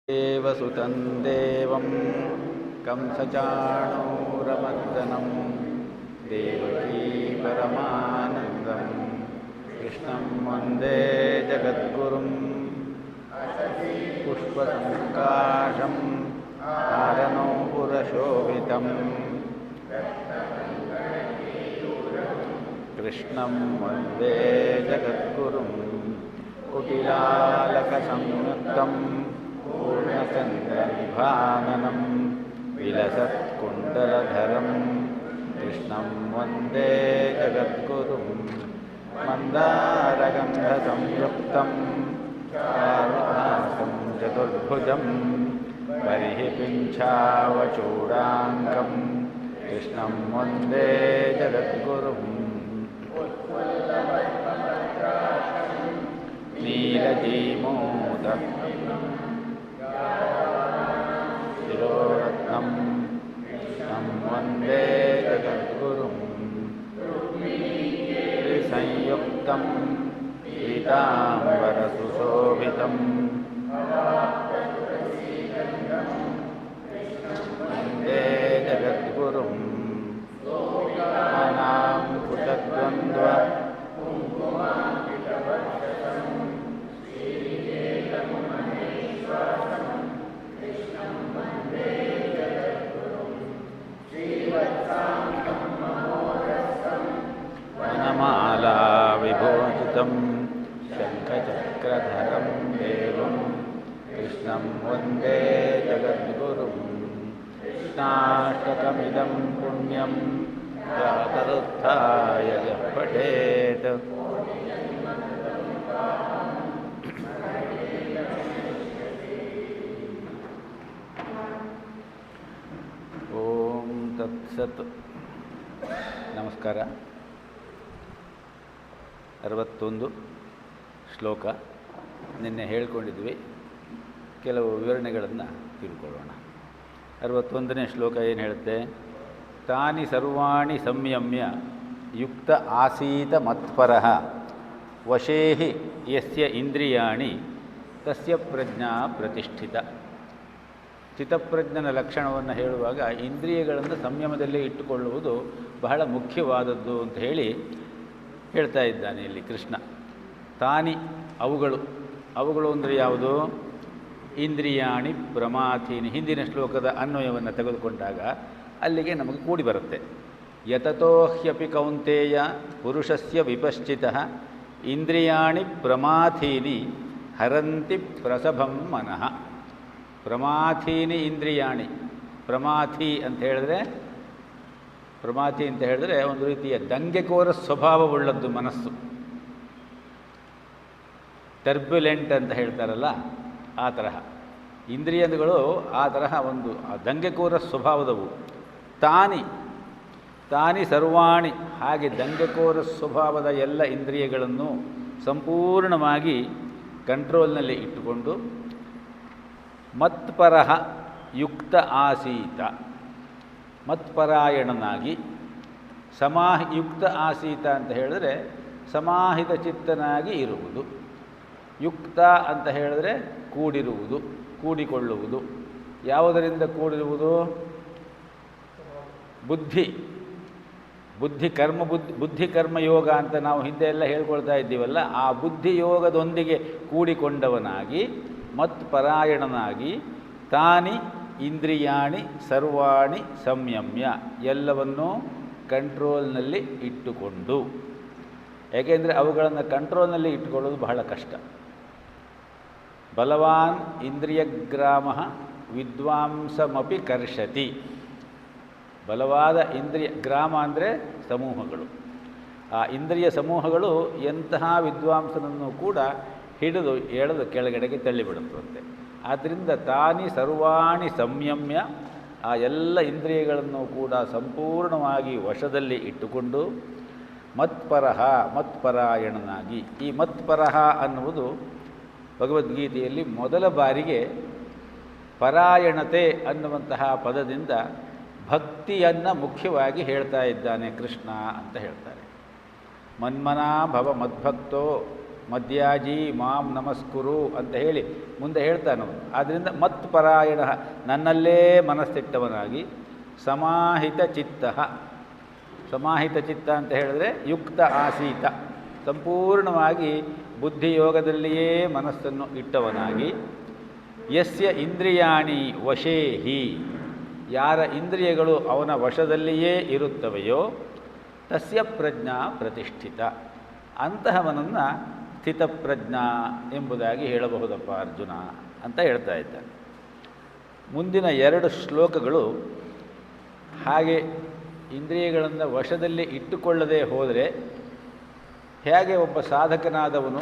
ದೇವಸುತಂ ದೇವಂ ಕಂಸಚಾಣೂರಮರ್ದನಂ ದೇವಕೀ ಪರಮಾನಂದಂ ಕೃಷ್ಣಂ ವಂದೇ ಜಗದ್ಗುರುಂ ಪುಷ್ಪಸಂಕಾಶಂ ಕಾರಣೋ ಪುರಶೋಭಿತಂ ಕೃಷ್ಣಂ ವಂದೇ ಜಗದ್ಗುರುಂ ಕುಟಿಲಾಲಕಸಂಯುಕ್ತಂ ಪೂರ್ಣಚಂದ್ರನಿಭಾನನಂ ವಿಲಸತ್ಕುಂಡಲಧರಂ ಕೃಷ್ಣಂ ವಂದೇ ಜಗದ್ಗುರುಂ ಮಂದಾರಗಂಧಸಂಯುಕ್ತಂ ಚಾರುಹಾಸಂ ಚತುರ್ಭುಜಂ ಪರಿಹಿಪಿಂಚಾವಚೂಡಾಂಕಂ ಕೃಷ್ಣಂ ವಂದೇ ಜಗದ್ಗುರುಂ ನೀಲಜೀಮೋದ ಶಿರೋರತ್ನಂ ಕೃಷ್ಣಂ ವಂದೇ ಜಗದ್ಗುರುಂ ತ್ರಿಸಂಯುಕ್ತಂ ಪೀತಾಂಬರಸುಶೋಭಿತಂ ವಂದೇ ಜಗದ್ಗುರುಂ ನಾನಾಂ ಕುಟದ್ವಂದ್ವ ವನಮಾಲಾ ವಿಭೂಷಿತಂ ಶಂಖಚಕ್ರಧರಂ ದೇವಂ ಕೃಷ್ಣಂ ವಂದೇ ಜಗದ್ಗುರುಂ ಕೃಷ್ಣಾಷ್ಟಕಮಿದಂ ಪುಣ್ಯಂ ಪ್ರಾತರುತ್ಥಾಯ ಯಃ ಪಠೇತ್ ಓಂ ತತ್ಸತ್. ನಮಸ್ಕಾರ. 61 ಶ್ಲೋಕ ನಿನ್ನೆ ಹೇಳ್ಕೊಂಡಿದ್ವಿ. ಕೆಲವು ವಿವರಣೆಗಳನ್ನು ತಿಳ್ಕೊಳ್ಳೋಣ. 61ನೇ ಶ್ಲೋಕ ಏನು ಹೇಳುತ್ತೆ? ತಾನಿ ಸರ್ವಾಣಿ ಸಂಯಮ್ಯ ಯುಕ್ತ ಆಸೀತ ಮತ್ಪರಃ ವಶೇಹಿ ಯಸ್ಯ ಇಂದ್ರಿಯಾಣಿ ತಸ್ಯ ಪ್ರಜ್ಞಾ ಪ್ರತಿಷ್ಠಿತ. ಚಿತ್ತಪ್ರಜ್ಞನ ಲಕ್ಷಣವನ್ನು ಹೇಳುವಾಗ ಇಂದ್ರಿಯಗಳನ್ನು ಸಂಯಮದಲ್ಲಿ ಇಟ್ಟುಕೊಳ್ಳುವುದು ಬಹಳ ಮುಖ್ಯವಾದದ್ದು ಅಂತ ಹೇಳ್ತಾ ಇದ್ದಾನೆ ಇಲ್ಲಿ ಕೃಷ್ಣ. ತಾನಿ ಅವುಗಳು ಅಂದರೆ ಯಾವುದು? ಇಂದ್ರಿಯಾಣಿ ಪ್ರಮಾಥೀನಿ. ಹಿಂದಿನ ಶ್ಲೋಕದ ಅನ್ವಯವನ್ನು ತೆಗೆದುಕೊಂಡಾಗ ಅಲ್ಲಿಗೆ ನಮಗೆ ಕೂಡಿ ಬರುತ್ತೆ. ಯತತೋ ಹ್ಯಪಿ ಕೌಂತೇಯ ಪುರುಷಸ್ಯ ವಿಪಶ್ಚಿತಃ ಇಂದ್ರಿಯಾಣಿ ಪ್ರಮಾಥೀನಿ ಹರಂತಿ ಪ್ರಸಭಂ ಮನಃ. ಪ್ರಮಾಥೀನಿ ಇಂದ್ರಿಯಾಣಿ. ಪ್ರಮಾಥಿ ಅಂತ ಹೇಳಿದ್ರೆ ಒಂದು ರೀತಿಯ ದಂಗೆಕೋರ ಸ್ವಭಾವವುಳ್ಳದ್ದು ಮನಸ್ಸು. ಟರ್ಬ್ಯುಲೆಂಟ್ ಅಂತ ಹೇಳ್ತಾರಲ್ಲ, ಆ ತರಹ ಇಂದ್ರಿಯಗಳು ಆ ತರಹ ಒಂದು ದಂಗೆಕೋರ ಸ್ವಭಾವದವು. ತಾನಿ ಸರ್ವಾಣಿ. ಹಾಗೆ ದಂಗೆಕೋರ ಸ್ವಭಾವದ ಎಲ್ಲ ಇಂದ್ರಿಯಗಳನ್ನು ಸಂಪೂರ್ಣವಾಗಿ ಕಂಟ್ರೋಲ್ನಲ್ಲಿ ಇಟ್ಟುಕೊಂಡು ಮತ್ಪರಃ ಯುಕ್ತ ಆಸೀತ, ಮತ್ಪರಾಯಣನಾಗಿ ಯುಕ್ತ ಆಸೀತ ಅಂತ ಹೇಳಿದ್ರೆ ಸಮಾಹಿತ ಚಿತ್ತನಾಗಿ ಇರುವುದು. ಯುಕ್ತ ಅಂತ ಹೇಳಿದ್ರೆ ಕೂಡಿರುವುದು, ಕೂಡಿಕೊಳ್ಳುವುದು. ಯಾವುದರಿಂದ ಕೂಡಿರುವುದು? ಬುದ್ಧಿ ಕರ್ಮಯೋಗ ಅಂತ ನಾವು ಹಿಂದೆ ಎಲ್ಲ ಹೇಳ್ಕೊಳ್ತಾ ಇದ್ದೀವಲ್ಲ, ಆ ಬುದ್ಧಿಯೋಗದೊಂದಿಗೆ ಕೂಡಿಕೊಂಡವನಾಗಿ ಮತ್ಪರಾಯಣನಾಗಿ ತಾನಿ ಇಂದ್ರಿಯಾಣಿ ಸರ್ವಾಣಿ ಸಂಯಮ್ಯ, ಎಲ್ಲವನ್ನೂ ಕಂಟ್ರೋಲ್ನಲ್ಲಿ ಇಟ್ಟುಕೊಂಡು. ಏಕೆಂದರೆ ಅವುಗಳನ್ನು ಕಂಟ್ರೋಲ್ನಲ್ಲಿ ಇಟ್ಟುಕೊಳ್ಳೋದು ಬಹಳ ಕಷ್ಟ. ಬಲವಾನ್ ಇಂದ್ರಿಯಗ್ರಾಮ ವಿದ್ವಾಂಸಮಪಿ ಕರ್ಷತಿ. ಬಲವಾದ ಇಂದ್ರಿಯ ಗ್ರಾಮ ಅಂದರೆ ಸಮೂಹಗಳು. ಆ ಇಂದ್ರಿಯ ಸಮೂಹಗಳು ಎಂತಹ ವಿದ್ವಾಂಸನನ್ನು ಕೂಡ ಎಳೆದು ಕೆಳಗಡೆಗೆ ತಳ್ಳಿಬಿಡುತ್ತಂತೆ. ಆದ್ದರಿಂದ ತಾನಿ ಸರ್ವಾಣಿ ಸಂಯಮ್ಯ, ಆ ಎಲ್ಲ ಇಂದ್ರಿಯಗಳನ್ನು ಕೂಡ ಸಂಪೂರ್ಣವಾಗಿ ವಶದಲ್ಲಿ ಇಟ್ಟುಕೊಂಡು ಮತ್ಪರಾಯಣನಾಗಿ. ಈ ಮತ್ಪರಃ ಅನ್ನುವುದು ಭಗವದ್ಗೀತೆಯಲ್ಲಿ ಮೊದಲ ಬಾರಿಗೆ ಪರಾಯಣತೆ ಅನ್ನುವಂತಹ ಪದದಿಂದ ಭಕ್ತಿಯನ್ನು ಮುಖ್ಯವಾಗಿ ಹೇಳ್ತಾ ಇದ್ದಾನೆ ಕೃಷ್ಣ ಅಂತ ಹೇಳ್ತಾರೆ. ಮನ್ಮನಾ ಭವ ಮದ್ಭಕ್ತೋ ಮದ್ಯಾಜಿ ಮಾಂ ನಮಸ್ಕುರು ಅಂತ ಹೇಳಿ ಮುಂದೆ ಹೇಳ್ತಾನವನು. ಆದ್ದರಿಂದ ಮತ್ಪರಾಯಣ, ನನ್ನಲ್ಲೇ ಮನಸ್ಸಿಟ್ಟವನಾಗಿ, ಸಮಾಹಿತ ಚಿತ್ತ, ಸಮಾಹಿತ ಚಿತ್ತ ಅಂತ ಹೇಳಿದ್ರೆ ಯುಕ್ತ ಆಸೀತ, ಸಂಪೂರ್ಣವಾಗಿ ಬುದ್ಧಿಯೋಗದಲ್ಲಿಯೇ ಮನಸ್ಸನ್ನು ಇಟ್ಟವನಾಗಿ, ಯಸ್ಯ ಇಂದ್ರಿಯಾಣಿ ವಶೇ ಹಿ, ಯಾರ ಇಂದ್ರಿಯಗಳು ಅವನ ವಶದಲ್ಲಿಯೇ ಇರುತ್ತವೆಯೋ, ತಸ್ಯ ಪ್ರಜ್ಞಾ ಪ್ರತಿಷ್ಠಿತ, ಅಂತಹವನನ್ನು ಸ್ಥಿತಪ್ರಜ್ಞಾ ಎಂಬುದಾಗಿ ಹೇಳಬಹುದಪ್ಪ ಅರ್ಜುನ ಅಂತ ಹೇಳ್ತಾ ಇದ್ದಾನೆ. ಮುಂದಿನ 2 ಶ್ಲೋಕಗಳು ಹಾಗೆ ಇಂದ್ರಿಯಗಳನ್ನು ವಶದಲ್ಲಿ ಇಟ್ಟುಕೊಳ್ಳದೆ ಹೋದರೆ ಹೇಗೆ ಒಬ್ಬ ಸಾಧಕನಾದವನು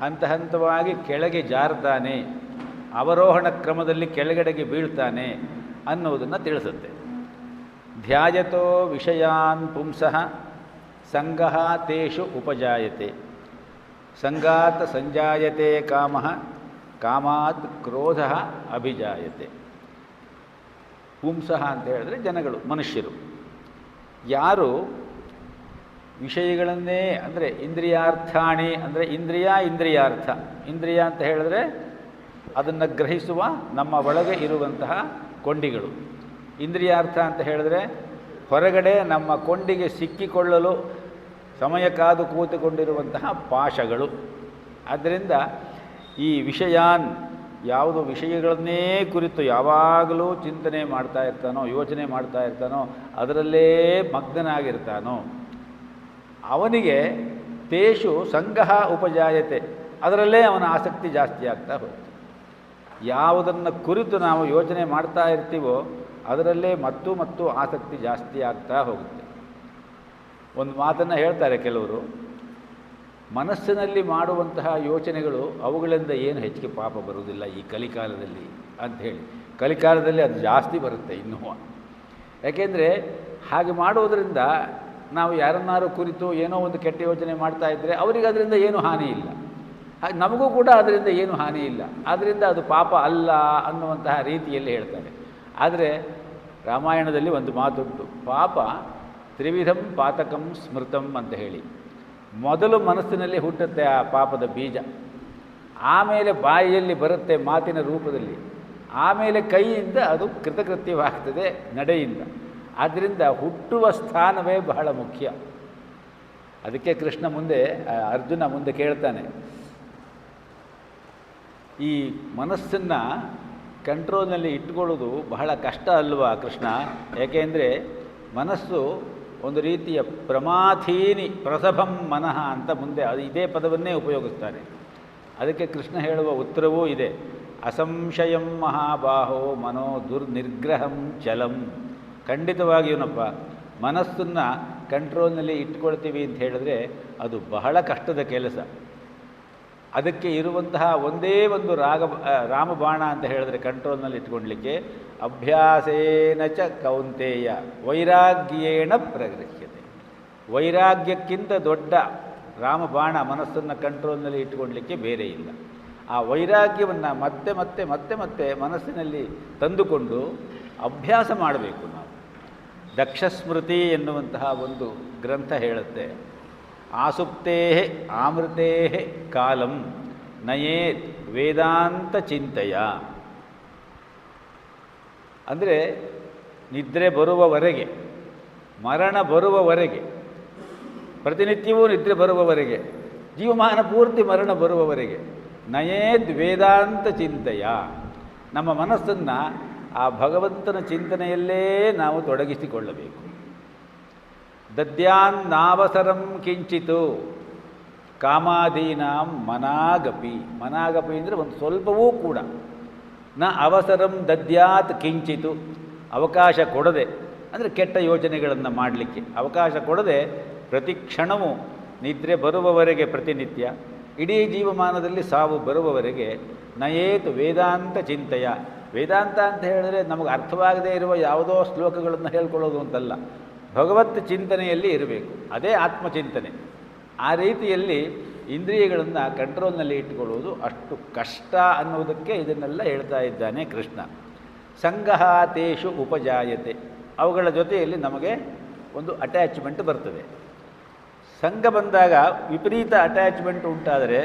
ಹಂತ ಹಂತವಾಗಿ ಕೆಳಗೆ ಜಾರ್ತಾನೆ, ಅವರೋಹಣ ಕ್ರಮದಲ್ಲಿ ಕೆಳಗಡೆಗೆ ಬೀಳ್ತಾನೆ ಅನ್ನೋದನ್ನು ತಿಳಿಸುತ್ತೆ. ಧ್ಯಾಯತೋ ವಿಷಯಾನ್ ಪುಂಸಃ ಸಂಗಃ ತೇಷು ಉಪಜಾಯತೆ, ಸಂಗಾತ್ ಸಂಜಾಯತೆ ಕಾಮಃ, ಕಾಮಾತ್ ಕ್ರೋಧ ಅಭಿಜಾಯತೆ. ಪುಂಸಃ ಅಂತ ಹೇಳಿದ್ರೆ ಜನಗಳು, ಮನುಷ್ಯರು. ಯಾರು ವಿಷಯಗಳನ್ನೇ ಅಂದರೆ ಇಂದ್ರಿಯಾರ್ಥಾಣಿ ಅಂದರೆ ಇಂದ್ರಿಯಾರ್ಥ, ಇಂದ್ರಿಯ ಅಂತ ಹೇಳಿದ್ರೆ ಅದನ್ನು ಗ್ರಹಿಸುವ ನಮ್ಮ ಒಳಗೆ ಇರುವಂತಹ ಕೊಂಡಿಗಳು. ಇಂದ್ರಿಯಾರ್ಥ ಅಂತ ಹೇಳಿದ್ರೆ ಹೊರಗಡೆ ನಮ್ಮ ಕೊಂಡಿಗೆ ಸಿಕ್ಕಿಕೊಳ್ಳಲು ಸಮಯ ಕಾದು ಕೂತುಕೊಂಡಿರುವಂತಹ ಪಾಶಗಳು. ಆದ್ದರಿಂದ ಈ ವಿಷಯಾನ್, ಯಾವುದು ವಿಷಯಗಳನ್ನೇ ಕುರಿತು ಯಾವಾಗಲೂ ಚಿಂತನೆ ಮಾಡ್ತಾ ಇರ್ತಾನೋ, ಯೋಚನೆ ಮಾಡ್ತಾ ಇರ್ತಾನೋ, ಅದರಲ್ಲೇ ಮಗ್ನನಾಗಿರ್ತಾನೋ ಅವನಿಗೆ ತೇಷು ಸಂಗಃ ಉಪಜಾಯತೆ, ಅದರಲ್ಲೇ ಅವನ ಆಸಕ್ತಿ ಜಾಸ್ತಿ ಆಗ್ತಾ ಹೋಗುತ್ತೆ. ಯಾವುದನ್ನು ಕುರಿತು ನಾವು ಯೋಚನೆ ಮಾಡ್ತಾ ಇರ್ತೀವೋ ಅದರಲ್ಲೇ ಮತ್ತು ಆಸಕ್ತಿ ಜಾಸ್ತಿ ಆಗ್ತಾ ಹೋಗುತ್ತೆ. ಒಂದು ಮಾತನ್ನು ಹೇಳ್ತಾರೆ ಕೆಲವರು, ಮನಸ್ಸಿನಲ್ಲಿ ಮಾಡುವಂತಹ ಯೋಚನೆಗಳು ಅವುಗಳಿಂದ ಏನು ಹೆಚ್ಚಿಗೆ ಪಾಪ ಬರುವುದಿಲ್ಲ ಈ ಕಲಿಕಾಲದಲ್ಲಿ ಅಂತ ಹೇಳಿ. ಕಲಿಕಾಲದಲ್ಲಿ ಅದು ಜಾಸ್ತಿ ಬರುತ್ತೆ ಇನ್ನೂ. ಯಾಕೆಂದರೆ ಹಾಗೆ ಮಾಡುವುದರಿಂದ ನಾವು ಯಾರನ್ನಾರು ಕುರಿತು ಏನೋ ಒಂದು ಕೆಟ್ಟ ಯೋಚನೆ ಮಾಡ್ತಾ ಇದ್ದರೆ ಅವರಿಗೆ ಅದರಿಂದ ಏನೂ ಹಾನಿ ಇಲ್ಲ, ಹಾಗೆ ನಮಗೂ ಕೂಡ ಅದರಿಂದ ಏನೂ ಹಾನಿ ಇಲ್ಲ, ಆದ್ದರಿಂದ ಅದು ಪಾಪ ಅಲ್ಲ ಅನ್ನುವಂತಹ ರೀತಿಯಲ್ಲಿ ಹೇಳ್ತಾರೆ. ಆದರೆ ರಾಮಾಯಣದಲ್ಲಿ ಒಂದು ಮಾತುಂಟು, ಪಾಪ ತ್ರಿವಿಧಂ ಪಾತಕಂ ಸ್ಮೃತಂ ಅಂತ ಹೇಳಿ. ಮೊದಲು ಮನಸ್ಸಿನಲ್ಲಿ ಹುಟ್ಟುತ್ತೆ ಆ ಪಾಪದ ಬೀಜ, ಆಮೇಲೆ ಬಾಯಿಯಲ್ಲಿ ಬರುತ್ತೆ ಮಾತಿನ ರೂಪದಲ್ಲಿ, ಆಮೇಲೆ ಕೈಯಿಂದ ಅದು ಕೃತಕೃತ್ಯವಾಗ್ತದೆ ನಡೆಯಿಂದ. ಆದ್ದರಿಂದ ಹುಟ್ಟುವ ಸ್ಥಾನವೇ ಬಹಳ ಮುಖ್ಯ. ಅದಕ್ಕೆ ಕೃಷ್ಣ ಅರ್ಜುನ ಮುಂದೆ ಕೇಳ್ತಾನೆ, ಈ ಮನಸ್ಸನ್ನು ಕಂಟ್ರೋಲ್ನಲ್ಲಿ ಇಟ್ಕೊಳ್ಳೋದು ಬಹಳ ಕಷ್ಟ ಅಲ್ವಾ ಕೃಷ್ಣ? ಏಕೆಂದರೆ ಮನಸ್ಸು ಒಂದು ರೀತಿಯ ಪ್ರಮಾಥೀನಿ ಪ್ರಸಭಂ ಮನಃ ಅಂತ ಮುಂದೆ ಇದೇ ಪದವನ್ನೇ ಉಪಯೋಗಿಸ್ತಾನೆ. ಅದಕ್ಕೆ ಕೃಷ್ಣ ಹೇಳುವ ಉತ್ತರವೂ ಇದೆ, ಅಸಂಶಯಂ ಮಹಾಬಾಹೋ ಮನೋ ದುರ್ನಿರ್ಗ್ರಹಂ ಚಲಂ. ಖಂಡಿತವಾಗಿಯೂನಪ್ಪ, ಮನಸ್ಸನ್ನು ಕಂಟ್ರೋಲ್ನಲ್ಲಿ ಇಟ್ಕೊಳ್ತೀವಿ ಅಂತ ಹೇಳಿದ್ರೆ ಅದು ಬಹಳ ಕಷ್ಟದ ಕೆಲಸ. ಅದಕ್ಕೆ ಇರುವಂತಹ ಒಂದೇ ಒಂದು ರಾಮಬಾಣ ಅಂತ ಹೇಳಿದ್ರೆ ಕಂಟ್ರೋಲ್ನಲ್ಲಿ ಇಟ್ಕೊಳ್ಲಿಕ್ಕೆ, ಅಭ್ಯಾಸೇನ ಚ ಕೌಂತೇಯ ವೈರಾಗ್ಯೇಣ ಪ್ರಗೃಹ್ಯತೆ. ವೈರಾಗ್ಯಕ್ಕಿಂತ ದೊಡ್ಡ ರಾಮಬಾಣ ಮನಸ್ಸನ್ನು ಕಂಟ್ರೋಲ್ನಲ್ಲಿ ಇಟ್ಕೊಳ್ಲಿಕ್ಕೆ ಬೇರೆ ಇಲ್ಲ. ಆ ವೈರಾಗ್ಯವನ್ನು ಮತ್ತೆ ಮತ್ತೆ ಮತ್ತೆ ಮತ್ತೆ ಮನಸ್ಸಿನಲ್ಲಿ ತಂದುಕೊಂಡು ಅಭ್ಯಾಸ ಮಾಡಬೇಕು ನಾವು. ದಕ್ಷಸ್ಮೃತಿ ಎನ್ನುವಂತಹ ಒಂದು ಗ್ರಂಥ ಹೇಳುತ್ತೆ, ಆಸುಪ್ತೇ ಆಮೃತೇ ಕಾಲಂ ನಯೇತ್ ವೇದಾಂತ ಚಿಂತೆಯ. ಅಂದರೆ ನಿದ್ರೆ ಬರುವವರೆಗೆ, ಮರಣ ಬರುವವರೆಗೆ, ಪ್ರತಿನಿತ್ಯವೂ ನಿದ್ರೆ ಬರುವವರೆಗೆ, ಜೀವಮಾನ ಪೂರ್ತಿ ಮರಣ ಬರುವವರೆಗೆ ನಯೇದ್ ವೇದಾಂತ ಚಿಂತೆಯ. ನಮ್ಮ ಮನಸ್ಸನ್ನು ಆ ಭಗವಂತನ ಚಿಂತನೆಯಲ್ಲೇ ನಾವು ತೊಡಗಿಸಿಕೊಳ್ಳಬೇಕು. ದದ್ಯಾನ್ನಾವಸರಂ ಕಿಂಚಿತು ಕಾಮಾದೀನಾಂ ಮನಾಗಪಿ. ಮನಾಗಪಿ ಅಂದರೆ ಒಂದು ಸ್ವಲ್ಪವೂ ಕೂಡ, ನ ಅವಸರಂ ದದ್ಯಾತ್ ಕಿಂಚಿತು, ಅವಕಾಶ ಕೊಡದೆ, ಅಂದರೆ ಕೆಟ್ಟ ಯೋಚನೆಗಳನ್ನು ಮಾಡಲಿಕ್ಕೆ ಅವಕಾಶ ಕೊಡದೆ ಪ್ರತಿ ಕ್ಷಣವೂ ನಿದ್ರೆ ಬರುವವರೆಗೆ ಪ್ರತಿನಿತ್ಯ, ಇಡೀ ಜೀವಮಾನದಲ್ಲಿ ಸಾವು ಬರುವವರೆಗೆ ನಯೇತು ವೇದಾಂತ ಚಿಂತೆಯ. ವೇದಾಂತ ಅಂತ ಹೇಳಿದ್ರೆ ನಮಗೆ ಅರ್ಥವಾಗದೇ ಇರುವ ಯಾವುದೋ ಶ್ಲೋಕಗಳನ್ನು ಹೇಳ್ಕೊಳ್ಳೋದು ಅಂತಲ್ಲ, ಭಗವತ್ ಚಿಂತನೆಯಲ್ಲಿ ಇರಬೇಕು, ಅದೇ ಆತ್ಮಚಿಂತನೆ. ಆ ರೀತಿಯಲ್ಲಿ ಇಂದ್ರಿಯಗಳನ್ನು ಕಂಟ್ರೋಲ್ನಲ್ಲಿ ಇಟ್ಟುಕೊಳ್ಳುವುದು ಅಷ್ಟು ಕಷ್ಟ ಅನ್ನುವುದಕ್ಕೆ ಇದನ್ನೆಲ್ಲ ಹೇಳ್ತಾ ಇದ್ದಾನೆ ಕೃಷ್ಣ. ಸಂಗಃ ತೇಷು ಉಪಜಾಯತೆ, ಅವುಗಳ ಜೊತೆಯಲ್ಲಿ ನಮಗೆ ಒಂದು ಅಟ್ಯಾಚ್ಮೆಂಟ್ ಬರ್ತದೆ. ಸಂಘ ಬಂದಾಗ ವಿಪರೀತ ಅಟ್ಯಾಚ್ಮೆಂಟ್ ಉಂಟಾದರೆ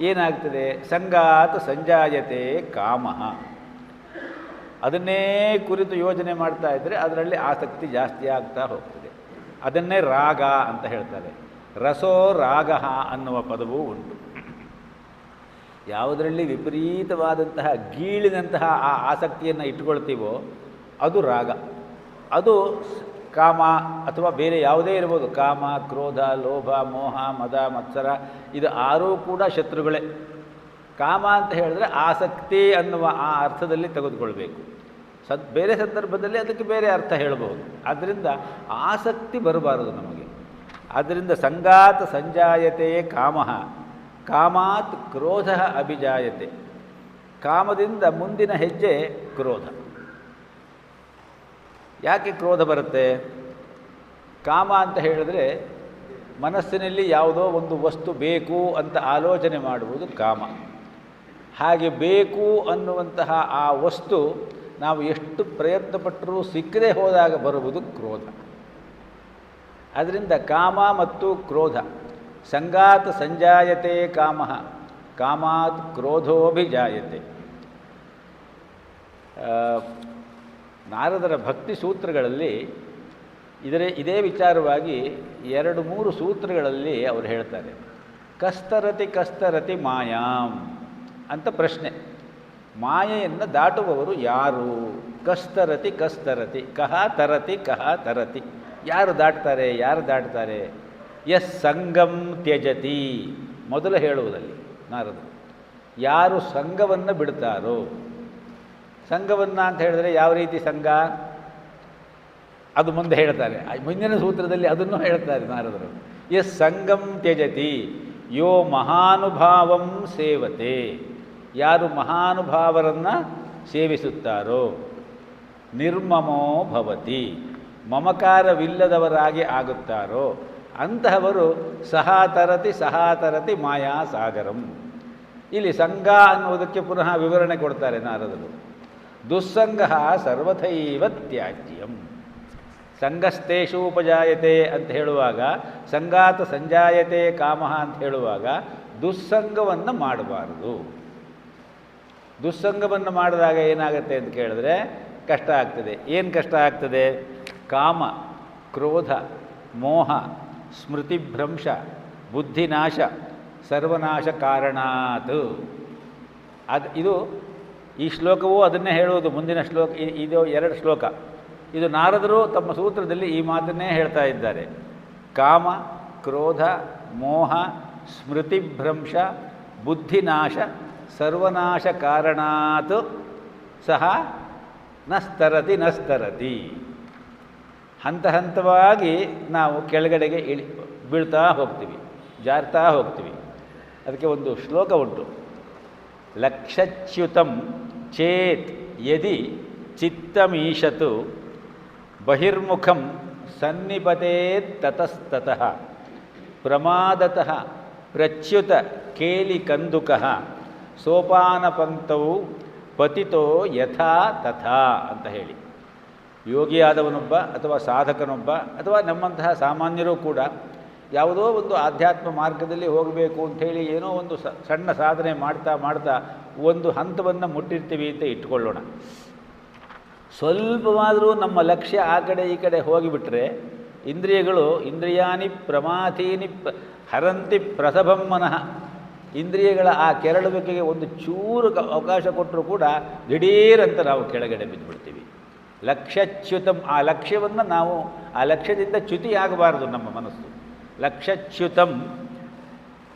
ಏನಾಗ್ತದೆ? ಸಂಗಾತ್ ಸಂಜಾಯತೆ ಕಾಮಃ. ಅದನ್ನೇ ಕುರಿತು ಯೋಚನೆ ಮಾಡ್ತಾ ಇದ್ದರೆ ಅದರಲ್ಲಿ ಆಸಕ್ತಿ ಜಾಸ್ತಿ ಆಗ್ತಾ ಹೋಗ್ತದೆ. ಅದನ್ನೇ ರಾಗ ಅಂತ ಹೇಳ್ತಾರೆ. ರಸೋ ರಾಗ ಅನ್ನುವ ಪದವೂ ಉಂಟು. ಯಾವುದರಲ್ಲಿ ವಿಪರೀತವಾದಂತಹ ಗೀಳಿನಂತಹ ಆ ಆಸಕ್ತಿಯನ್ನು ಇಟ್ಕೊಳ್ತೀವೋ ಅದು ರಾಗ. ಅದು ಕಾಮ ಅಥವಾ ಬೇರೆ ಯಾವುದೇ ಇರ್ಬೋದು. ಕಾಮ, ಕ್ರೋಧ, ಲೋಭ, ಮೋಹ, ಮದ, ಮತ್ಸರ ಇದು ಆರೂ ಕೂಡ ಶತ್ರುಗಳೇ. ಕಾಮ ಅಂತ ಹೇಳಿದ್ರೆ ಆಸಕ್ತಿ ಅನ್ನುವ ಆ ಅರ್ಥದಲ್ಲಿ ತೆಗೆದುಕೊಳ್ಬೇಕು. ಬೇರೆ ಸಂದರ್ಭದಲ್ಲಿ ಅದಕ್ಕೆ ಬೇರೆ ಅರ್ಥ ಹೇಳಬಹುದು. ಆದ್ದರಿಂದ ಆಸಕ್ತಿ ಬರಬಾರದು ನಮಗೆ. ಆದ್ದರಿಂದ ಸಂಗಾತ್ ಸಂಜಾಯತೆ ಕಾಮಃ, ಕಾಮಾತ್ ಕ್ರೋಧ ಅಭಿಜಾಯತೆ. ಕಾಮದಿಂದ ಮುಂದಿನ ಹೆಜ್ಜೆ ಕ್ರೋಧ. ಯಾಕೆ ಕ್ರೋಧ ಬರುತ್ತೆ? ಕಾಮ ಅಂತ ಹೇಳಿದ್ರೆ ಮನಸ್ಸಿನಲ್ಲಿ ಯಾವುದೋ ಒಂದು ವಸ್ತು ಬೇಕು ಅಂತ ಆಲೋಚನೆ ಮಾಡುವುದು ಕಾಮ. ಹಾಗೆ ಬೇಕು ಅನ್ನುವಂತಹ ಆ ವಸ್ತು ನಾವು ಎಷ್ಟು ಪ್ರಯತ್ನಪಟ್ಟರೂ ಸಿಕ್ಕದೇ ಹೋದಾಗ ಬರುವುದು ಕ್ರೋಧ. ಅದರಿಂದ ಕಾಮ ಮತ್ತು ಕ್ರೋಧ. ಸಂಗಾತ್ ಸಂಜಾಯತೆ ಕಾಮಃ, ಕಾಮಾತ್ ಕ್ರೋಧೋಭಿಜಾಯತೆ. ನಾರದರ ಭಕ್ತಿ ಸೂತ್ರಗಳಲ್ಲಿ ಇದೇ ವಿಚಾರವಾಗಿ 2-3 ಸೂತ್ರಗಳಲ್ಲಿ ಅವರು ಹೇಳ್ತಾರೆ. ಕಸ್ತರತಿ ಕಸ್ತರತಿ ಮಾಯಾಂ ಅಂತ ಪ್ರಶ್ನೆ. ಮಾಯೆಯನ್ನು ದಾಟುವವರು ಯಾರು? ಕಸ್ತರತಿ ಕಸ್ತರತಿ, ಕಹ ತರತಿ ಕಹ ತರತಿ. ಯಾರು ದಾಟ್ತಾರೆ? ಯಾರು ದಾಟ್ತಾರೆ? ಎಸ್ ಸಂಗಂ ತ್ಯಜತಿ. ಮೊದಲು ಹೇಳುವುದಲ್ಲಿ ನಾರದರು ಯಾರು ಸಂಘವನ್ನು ಬಿಡ್ತಾರೋ. ಸಂಘವನ್ನು ಅಂತ ಹೇಳಿದ್ರೆ ಯಾವ ರೀತಿ ಸಂಘ ಅದು ಮುಂದೆ ಹೇಳ್ತಾರೆ. ಮುಂದಿನ ಸೂತ್ರದಲ್ಲಿ ಅದನ್ನು ಹೇಳ್ತಾರೆ ನಾರದರು. ಎಸ್ ಸಂಗಂ ತ್ಯಜತಿ ಯೋ ಮಹಾನುಭಾವಂ ಸೇವತೆ. ಯಾರು ಮಹಾನುಭಾವರನ್ನು ಸೇವಿಸುತ್ತಾರೋ. ನಿರ್ಮಮೋ ಭವತಿ, ಮಮಕಾರವಿಲ್ಲದವರಾಗಿ ಆಗುತ್ತಾರೋ ಅಂತಹವರು ಸಹಾತರತಿ ಮಾಯಾ ಸಾಗರಂ. ಇಲ್ಲಿ ಸಂಘ ಅನ್ನುವುದಕ್ಕೆ ಪುನಃ ವಿವರಣೆ ಕೊಡ್ತಾರೆ ನಾರದರು. ದುಸ್ಸಂಗ ಸರ್ವಥೈವ ತ್ಯಾಜ್ಯಂ. ಸಂಘಸ್ಥೇಷು ಉಪಜಾಯತೆ ಅಂತ ಹೇಳುವಾಗ, ಸಂಗಾತ ಸಂಜಾಯತೆ ಕಾಮಃ ಅಂತ ಹೇಳುವಾಗ ದುಸ್ಸಂಗವನ್ನು ಮಾಡಬಾರದು. ದುಸ್ಸಂಗವನ್ನು ಮಾಡಿದಾಗ ಏನಾಗುತ್ತೆ ಅಂತ ಕೇಳಿದ್ರೆ ಕಷ್ಟ ಆಗ್ತದೆ. ಏನು ಕಷ್ಟ ಆಗ್ತದೆ? ಕಾಮ, ಕ್ರೋಧ, ಮೋಹ, ಸ್ಮೃತಿಭ್ರಂಶ, ಬುದ್ಧಿನಾಶ, ಸರ್ವನಾಶ ಕಾರಣಾತ್. ಇದು ಈ ಶ್ಲೋಕವೂ ಅದನ್ನೇ ಹೇಳುವುದು. ಮುಂದಿನ ಶ್ಲೋಕ ಇದು 2 ಶ್ಲೋಕ. ಇದು ನಾರದರು ತಮ್ಮ ಸೂತ್ರದಲ್ಲಿ ಈ ಮಾತನ್ನೇ ಹೇಳ್ತಾ ಇದ್ದಾರೆ. ಕಾಮ, ಕ್ರೋಧ, ಮೋಹ, ಸ್ಮೃತಿಭ್ರಂಶ, ಬುದ್ಧಿನಾಶ, ಸರ್ವನಾಶ ಕಾರಣಾತ್ ಸಹ ನಸ್ತರತಿ. ಹಂತ ಹಂತವಾಗಿ ನಾವು ಕೆಳಗಡೆಗೆ ಬೀಳ್ತಾ ಹೋಗ್ತೀವಿ, ಜಾರ್ತಾ ಹೋಗ್ತೀವಿ. ಅದಕ್ಕೆ ಒಂದು ಶ್ಲೋಕ ಉಂಟು. ಲಕ್ಷಚ್ಯುತಂ ಚೇತ್ ಯದಿ ಚಿತ್ತಮೀಶತು ಬಹಿರ್ಮುಖಂ ಸನ್ನಿಪತೇತ್ ತತಸ್ತತಃ ಪ್ರಮಾದತಃ ಪ್ರಚ್ಯುತ ಕೇಲಿ ಕಂದುಕಃ ಸೋಪಾನಪಂಕ್ತೌ ಪತಿತೋ ಯಥಾ ತಥಾ ಅಂತ ಹೇಳಿ. ಯೋಗಿಯಾದವನೊಬ್ಬ ಅಥವಾ ಸಾಧಕನೊಬ್ಬ ಅಥವಾ ನಮ್ಮಂತಹ ಸಾಮಾನ್ಯರೂ ಕೂಡ ಯಾವುದೋ ಒಂದು ಆಧ್ಯಾತ್ಮ ಮಾರ್ಗದಲ್ಲಿ ಹೋಗಬೇಕು ಅಂಥೇಳಿ ಏನೋ ಒಂದು ಸಣ್ಣ ಸಾಧನೆ ಮಾಡ್ತಾ ಮಾಡ್ತಾ ಒಂದು ಹಂತವನ್ನು ಮುಟ್ಟಿರ್ತೀವಿ ಅಂತ ಇಟ್ಕೊಳ್ಳೋಣ. ಸ್ವಲ್ಪವಾದರೂ ನಮ್ಮ ಲಕ್ಷ್ಯ ಆ ಕಡೆ ಈ ಕಡೆ ಹೋಗಿಬಿಟ್ರೆ ಇಂದ್ರಿಯಗಳು ಇಂದ್ರಿಯಾನಿ ಪ್ರಮಾಥೀನಿ ಹರಂತಿ ಪ್ರಸಭಂ ಮನಃ. ಇಂದ್ರಿಯಗಳ ಆ ಕೆರಳುವಿಕೆಗೆ ಒಂದು ಚೂರು ಅವಕಾಶ ಕೊಟ್ಟರೂ ಕೂಡ ದಿಢೀರಂತ ನಾವು ಕೆಳಗಡೆ ಬಿದ್ದುಬಿಡ್ತೀವಿ. ಲಕ್ಷ್ಯಚ್ಯುತಂ, ಆ ಲಕ್ಷ್ಯವನ್ನು ನಾವು ಆ ಲಕ್ಷ್ಯದಿಂದ ಚ್ಯುತಿಯಾಗಬಾರದು ನಮ್ಮ ಮನಸ್ಸು. ಲಕ್ಷ್ಯಚ್ಯುತಂ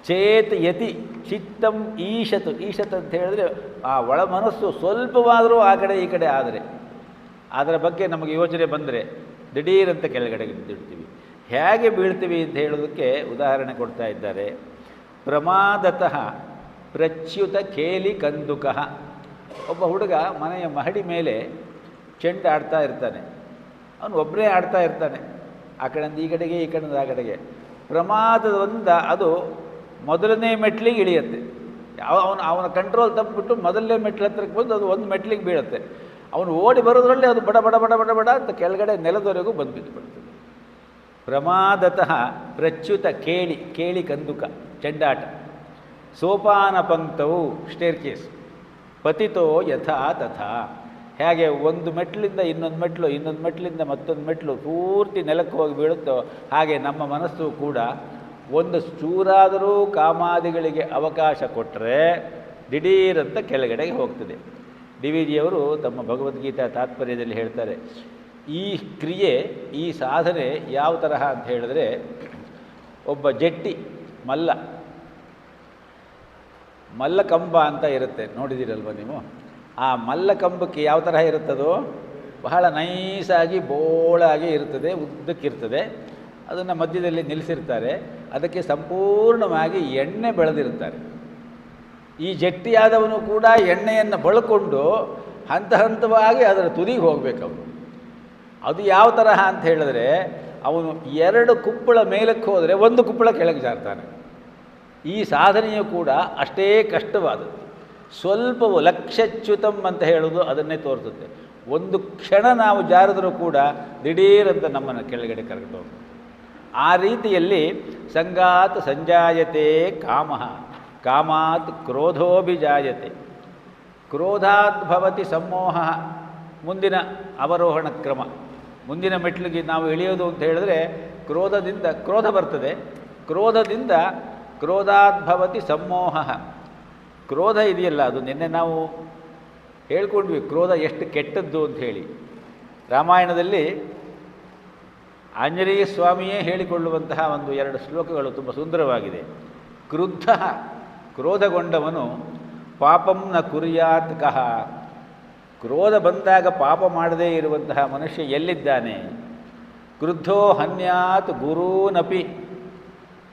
ಚೇತ್ ಯತಿ ಚಿತ್ತಂ ಈಶತ್. ಈಶತ್ ಅಂತ ಹೇಳಿದ್ರೆ ಆ ಒಳ ಮನಸ್ಸು ಸ್ವಲ್ಪವಾದರೂ ಆ ಕಡೆ ಈ ಕಡೆ ಆದರೆ, ಅದರ ಬಗ್ಗೆ ನಮಗೆ ಯೋಚನೆ ಬಂದರೆ ದಿಢೀರಂತ ಕೆಳಗಡೆ ಬಿದ್ದಿಡ್ತೀವಿ. ಹೇಗೆ ಬೀಳ್ತೀವಿ ಅಂತ ಹೇಳೋದಕ್ಕೆ ಉದಾಹರಣೆ ಕೊಡ್ತಾ ಇದ್ದಾರೆ. ಪ್ರಮಾದತಃ ಪ್ರಚ್ಯುತ ಕೇಲಿ ಕಂದುಕಃ. ಒಬ್ಬ ಹುಡುಗ ಮನೆಯ ಮಹಡಿ ಮೇಲೆ ಚೆಂಡು ಆಡ್ತಾ ಇರ್ತಾನೆ. ಅವನು ಒಬ್ಬರೇ ಆಡ್ತಾ ಇರ್ತಾನೆ, ಆ ಕಡೆಯಿಂದ ಈ ಕಡೆಗೆ ಈ ಕಡೆಯಿಂದ ಆ ಕಡೆಗೆ. ಪ್ರಮಾದದಿಂದ ಅದು ಮೊದಲನೇ ಮೆಟ್ಲಿಗೆ ಇಳಿಯುತ್ತೆ. ಅವನ ಕಂಟ್ರೋಲ್ ತಪ್ಪಿಬಿಟ್ಟು ಮೊದಲನೇ ಮೆಟ್ಲು ಹತ್ರಕ್ಕೆ ಬಂದು ಅದು ಒಂದು ಮೆಟ್ಲಿಗೆ ಬೀಳುತ್ತೆ. ಅವನು ಓಡಿ ಬರೋದ್ರಲ್ಲಿ ಅದು ಬಡ ಬಡ ಬಡ ಬಡ ಬಡ ಅಂತ ಕೆಳಗಡೆ ನೆಲದವರೆಗೂ ಬಂದು ಬಿದ್ದುಬಿಡ್ತದೆ. ಪ್ರಮಾದತಃ ಪ್ರಚ್ಯುತ ಕೇಳಿ ಕಂದುಕ ಚೆಂಡಾಟ. ಸೋಪಾನ ಪಂಕ್ತವು ಸ್ಟೇರ್ಕೇಸ್. ಪತಿತೋ ಯಥಾ ತಥಾ. ಹೇಗೆ ಒಂದು ಮೆಟ್ಲಿಂದ ಇನ್ನೊಂದು ಮೆಟ್ಲು, ಇನ್ನೊಂದು ಮೆಟ್ಲಿಂದ ಮತ್ತೊಂದು ಮೆಟ್ಲು ಪೂರ್ತಿ ನೆಲಕ್ಕೆ ಹೋಗಿ ಬೀಳುತ್ತೋ ಹಾಗೆ ನಮ್ಮ ಮನಸ್ಸು ಕೂಡ ಒಂದು ಚೂರಾದರೂ ಕಾಮಾದಿಗಳಿಗೆ ಅವಕಾಶ ಕೊಟ್ಟರೆ ದಿಢೀರಂತ ಕೆಳಗಡೆಗೆ ಹೋಗ್ತದೆ. ಡಿ ವಿ ಜಿಯವರು ತಮ್ಮ ಭಗವದ್ಗೀತಾ ತಾತ್ಪರ್ಯದಲ್ಲಿ ಹೇಳ್ತಾರೆ, ಈ ಕ್ರಿಯೆ, ಈ ಸಾಧನೆ ಯಾವ ತರಹ ಅಂತ ಹೇಳಿದ್ರೆ, ಒಬ್ಬ ಜಟ್ಟಿ ಮಲ್ಲಕಂಬ ಅಂತ ಇರುತ್ತೆ, ನೋಡಿದ್ದೀರಲ್ವ ನೀವು? ಆ ಮಲ್ಲಕಂಬಕ್ಕೆ ಯಾವ ತರಹ ಇರುತ್ತದೋ ಬಹಳ ನೈಸಾಗಿ ಬೋಳಾಗಿ ಇರ್ತದೆ, ಉದ್ದಕ್ಕಿರ್ತದೆ. ಅದನ್ನು ಮಧ್ಯದಲ್ಲಿ ನಿಲ್ಲಿಸಿರ್ತಾರೆ, ಅದಕ್ಕೆ ಸಂಪೂರ್ಣವಾಗಿ ಎಣ್ಣೆ ಬೆಳೆದಿರ್ತಾರೆ. ಈ ಜಟ್ಟಿಯಾದವನು ಕೂಡ ಎಣ್ಣೆಯನ್ನು ಬಳಕೊಂಡು ಹಂತ ಹಂತವಾಗಿ ಅದರ ತುದಿಗೆ ಹೋಗಬೇಕು ಅವನು. ಅದು ಯಾವ ತರಹ ಅಂತ ಹೇಳಿದ್ರೆ, ಅವನು 2 ಕುಪ್ಪಳ ಮೇಲಕ್ಕೆ ಹೋದರೆ 1 ಕುಪ್ಪಳ ಕೆಳಗೆ ಜಾರ್ತಾನೆ. ಈ ಸಾಧನೆಯು ಕೂಡ ಅಷ್ಟೇ ಕಷ್ಟವಾದದ್ದು. ಸ್ವಲ್ಪವು ಲಕ್ಷ್ಯಚ್ಯುತಂ ಅಂತ ಹೇಳೋದು ಅದನ್ನೇ ತೋರಿಸುತ್ತೆ. ಒಂದು ಕ್ಷಣ ನಾವು ಜಾರಿದ್ರೂ ಕೂಡ ದಿಢೀರಂತ ನಮ್ಮನ್ನು ಕೆಳಗಡೆ ಕರೆದು ಹೋಗ್ತದೆ. ಆ ರೀತಿಯಲ್ಲಿ ಸಂಗಾತ್ ಸಂಜಾಯತೆ ಕಾಮಃ, ಕಾಮಾತ್ ಕ್ರೋಧೋಭಿಜಾಯತೆ, ಕ್ರೋಧಾತ್ ಭವತಿ ಸಮ್ಮೋಹ. ಮುಂದಿನ ಅವರೋಹಣ ಕ್ರಮ, ಮುಂದಿನ ಮೆಟ್ಲಿಗೆ ನಾವು ಇಳಿಯೋದು ಅಂತ ಹೇಳಿದ್ರೆ ಕ್ರೋಧದಿಂದ ಕ್ರೋಧ ಬರ್ತದೆ. ಕ್ರೋಧದಿಂದ ಕ್ರೋಧಾತ್ ಭವತಿ ಸಮ್ಮೋಹ. ಕ್ರೋಧ ಇದೆಯಲ್ಲ, ಅದು ನಿನ್ನೆ ನಾವು ಹೇಳ್ಕೊಂಡ್ವಿ ಕ್ರೋಧ ಎಷ್ಟು ಕೆಟ್ಟದ್ದು ಅಂತ ಹೇಳಿ. ರಾಮಾಯಣದಲ್ಲಿ ಆಂಜನೇಯ ಸ್ವಾಮಿಯೇ ಹೇಳಿಕೊಳ್ಳುವಂತಹ 1-2 ಶ್ಲೋಕಗಳು ತುಂಬ ಸುಂದರವಾಗಿದೆ. ಕ್ರುದ್ಧ, ಕ್ರೋಧಗೊಂಡವನು ಪಾಪಂ ನ ಕುರ್ಯಾತ್ ಕಹ. ಕ್ರೋಧ ಬಂದಾಗ ಪಾಪ ಮಾಡದೇ ಇರುವಂತಹ ಮನುಷ್ಯ ಎಲ್ಲಿದ್ದಾನೆ? ಕ್ರುದ್ಧೋ ಹನ್ಯಾತ್ ಗುರೂನಪಿ.